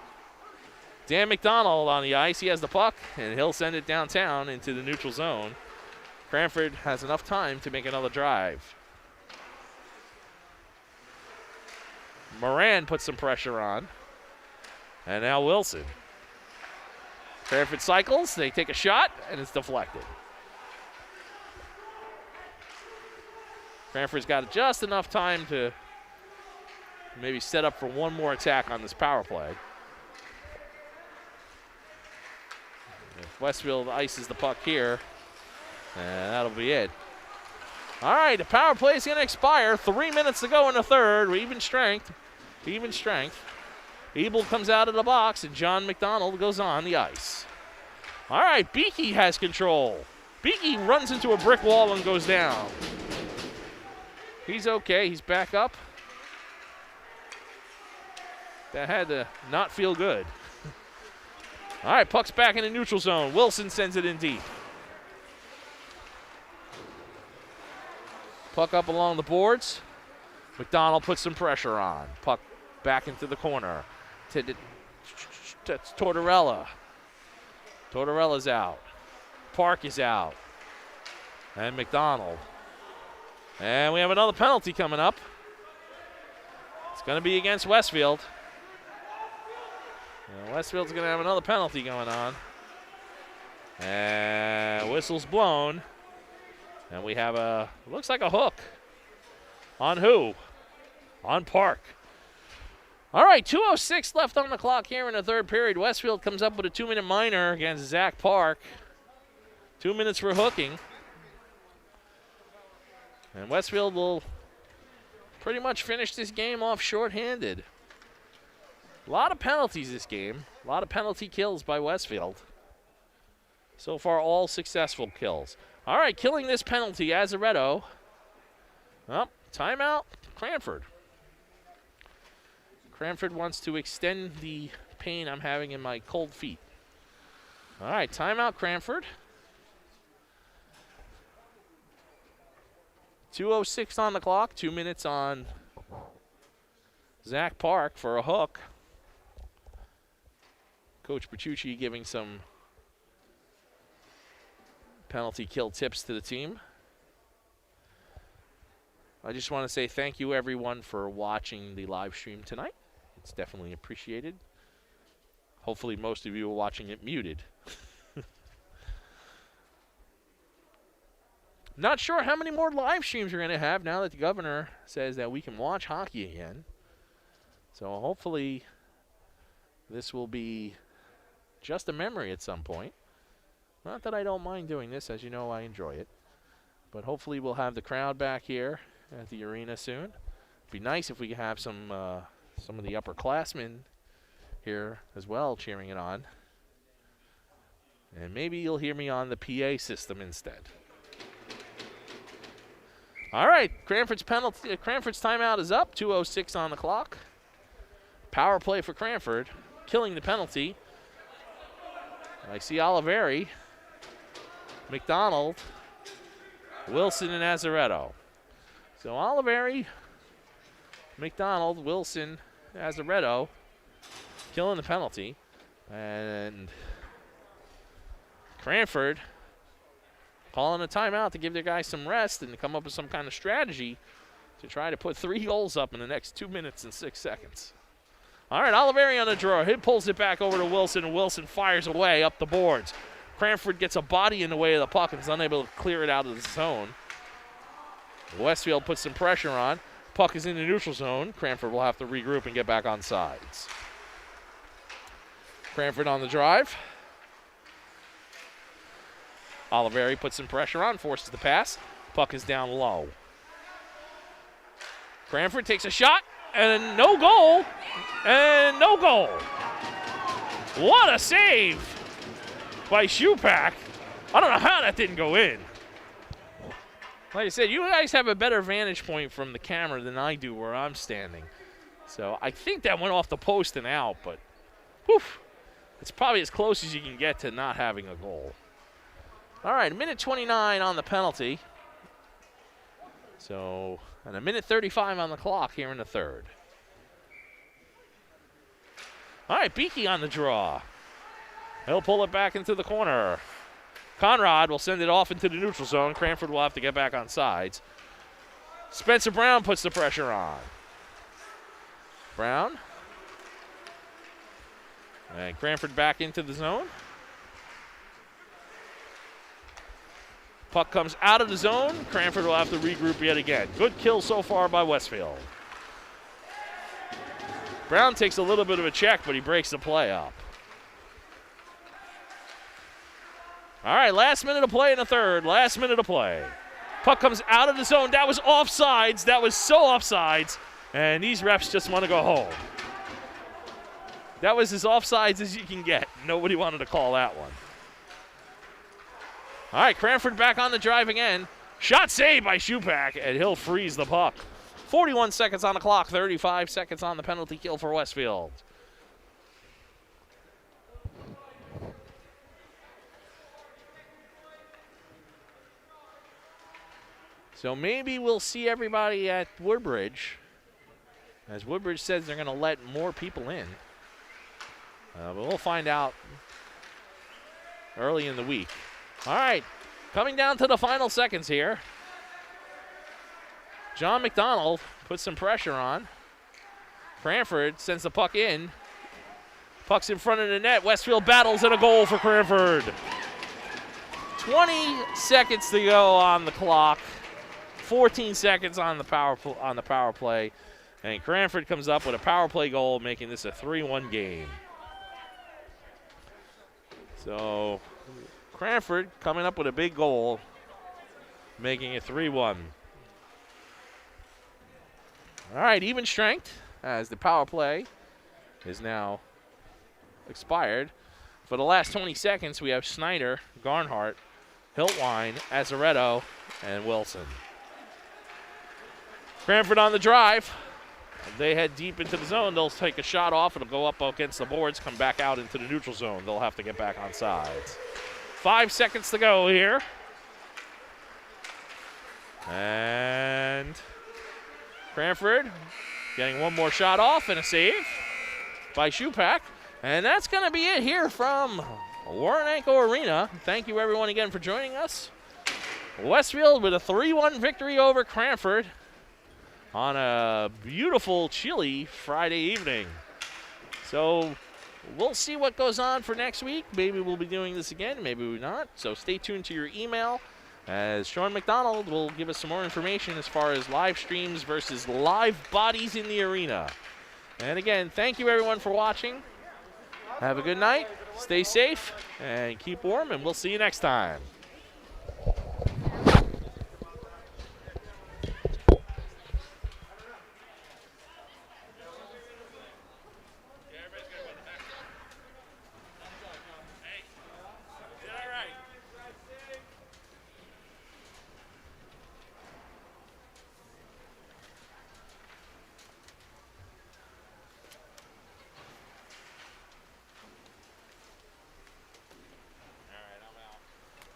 Dan McDonald on the ice. He has the puck, and he'll send it downtown into the neutral zone. Cranford has enough time to make another drive. Moran puts some pressure on. And now Wilson. Cranford cycles. They take a shot, and it's deflected. Cranford's got just enough time to maybe set up for one more attack on this power play. If Westfield ices the puck here, and that'll be it. All right, the power play is going to expire. 3 minutes to go in the third. Even strength. Ebel comes out of the box, and John McDonald goes on the ice. All right, Beakey has control. Beakey runs into a brick wall and goes down. He's okay. He's back up. That had to not feel good. All right, puck's back in the neutral zone. Wilson sends it in deep. Puck up along the boards. McDonald puts some pressure on. Puck back into the corner. That's Tortorella. Tortorella's out. Park is out. And McDonald. And we have another penalty coming up. It's going to be against Westfield. And Westfield's going to have another penalty going on. And whistle's blown. And we have looks like a hook. On who? On Park. All right, 2:06 left on the clock here in the third period. Westfield comes up with a 2-minute minor against Zach Park. 2 minutes for hooking. And Westfield will pretty much finish this game off shorthanded. A lot of penalties this game. A lot of penalty kills by Westfield. So far, all successful kills. All right, killing this penalty, Azaretto. Well, timeout, Cranford. Cranford wants to extend the pain I'm having in my cold feet. All right, timeout, Cranford. 2:06 on the clock, 2 minutes on Zach Park for a hook. Coach Bertucci giving some penalty kill tips to the team. I just want to say thank you, everyone, for watching the live stream tonight. It's definitely appreciated. Hopefully most of you are watching it muted. Not sure how many more live streams we're going to have now that the governor says that we can watch hockey again. So hopefully this will be just a memory at some point. Not that I don't mind doing this. As you know, I enjoy it. But hopefully we'll have the crowd back here at the arena soon. It'd be nice if we could have some of the upperclassmen here as well cheering it on. And maybe you'll hear me on the PA system instead. All right, Cranford's timeout is up. 2:06 on the clock. Power play for Cranford, killing the penalty. I see Oliveri, McDonald, Wilson, and Azaretto. So Oliveri, McDonald, Wilson, Azaretto killing the penalty. And Cranford calling a timeout to give their guys some rest and to come up with some kind of strategy to try to put 3 goals up in the next 2 minutes and 6 seconds. All right, Oliveri on the draw. He pulls it back over to Wilson, and Wilson fires away up the boards. Cranford gets a body in the way of the puck and is unable to clear it out of the zone. Westfield puts some pressure on. Puck is in the neutral zone. Cranford will have to regroup and get back on sides. Cranford on the drive. Oliveri puts some pressure on, forces the pass. Puck is down low. Cranford takes a shot, and no goal, and no goal. What a save by Shupak. I don't know how that didn't go in. Like I said, you guys have a better vantage point from the camera than I do where I'm standing. So I think that went off the post and out, but whew, it's probably as close as you can get to not having a goal. All right, 1:29 on the penalty. So, and 1:35 on the clock here in the third. All right, Beakey on the draw. He'll pull it back into the corner. Conrad will send it off into the neutral zone. Cranford will have to get back on sides. Spencer Brown puts the pressure on. Brown. And Cranford back into the zone. Puck comes out of the zone. Cranford will have to regroup yet again. Good kill so far by Westfield. Brown takes a little bit of a check, but he breaks the play up. All right, last minute of play in the third. Last minute of play. Puck comes out of the zone. That was offsides. That was so offsides. And these refs just want to go home. That was as offsides as you can get. Nobody wanted to call that one. All right, Cranford back on the drive again. Shot saved by Shupak, and he'll freeze the puck. 41 seconds on the clock, 35 seconds on the penalty kill for Westfield. So maybe we'll see everybody at Woodbridge, as Woodbridge says they're going to let more people in. But we'll find out early in the week. All right, coming down to the final seconds here. John McDonald puts some pressure on. Cranford sends the puck in. Puck's in front of the net. Westfield battles and a goal for Cranford. 20 seconds to go on the clock. 14 seconds on the power play. And Cranford comes up with a power play goal, making this a 3-1 game. So Cranford coming up with a big goal, making it 3-1. All right, even strength as the power play is now expired. For the last 20 seconds, we have Snyder, Garnhart, Hiltwine, Azaretto, and Wilson. Cranford on the drive. They head deep into the zone. They'll take a shot off. It'll go up against the boards, come back out into the neutral zone. They'll have to get back on sides. 5 seconds to go here. And Cranford getting one more shot off and a save by Shupak. And that's going to be it here from Warrenanko Arena. Thank you, everyone, again for joining us. Westfield with a 3-1 victory over Cranford on a beautiful, chilly Friday evening. So we'll see what goes on for next week. Maybe we'll be doing this again, maybe we're not. So stay tuned to your email, as Sean McDonald will give us some more information as far as live streams versus live bodies in the arena. And again, thank you, everyone, for watching. Have a good night, stay safe, and keep warm, and we'll see you next time.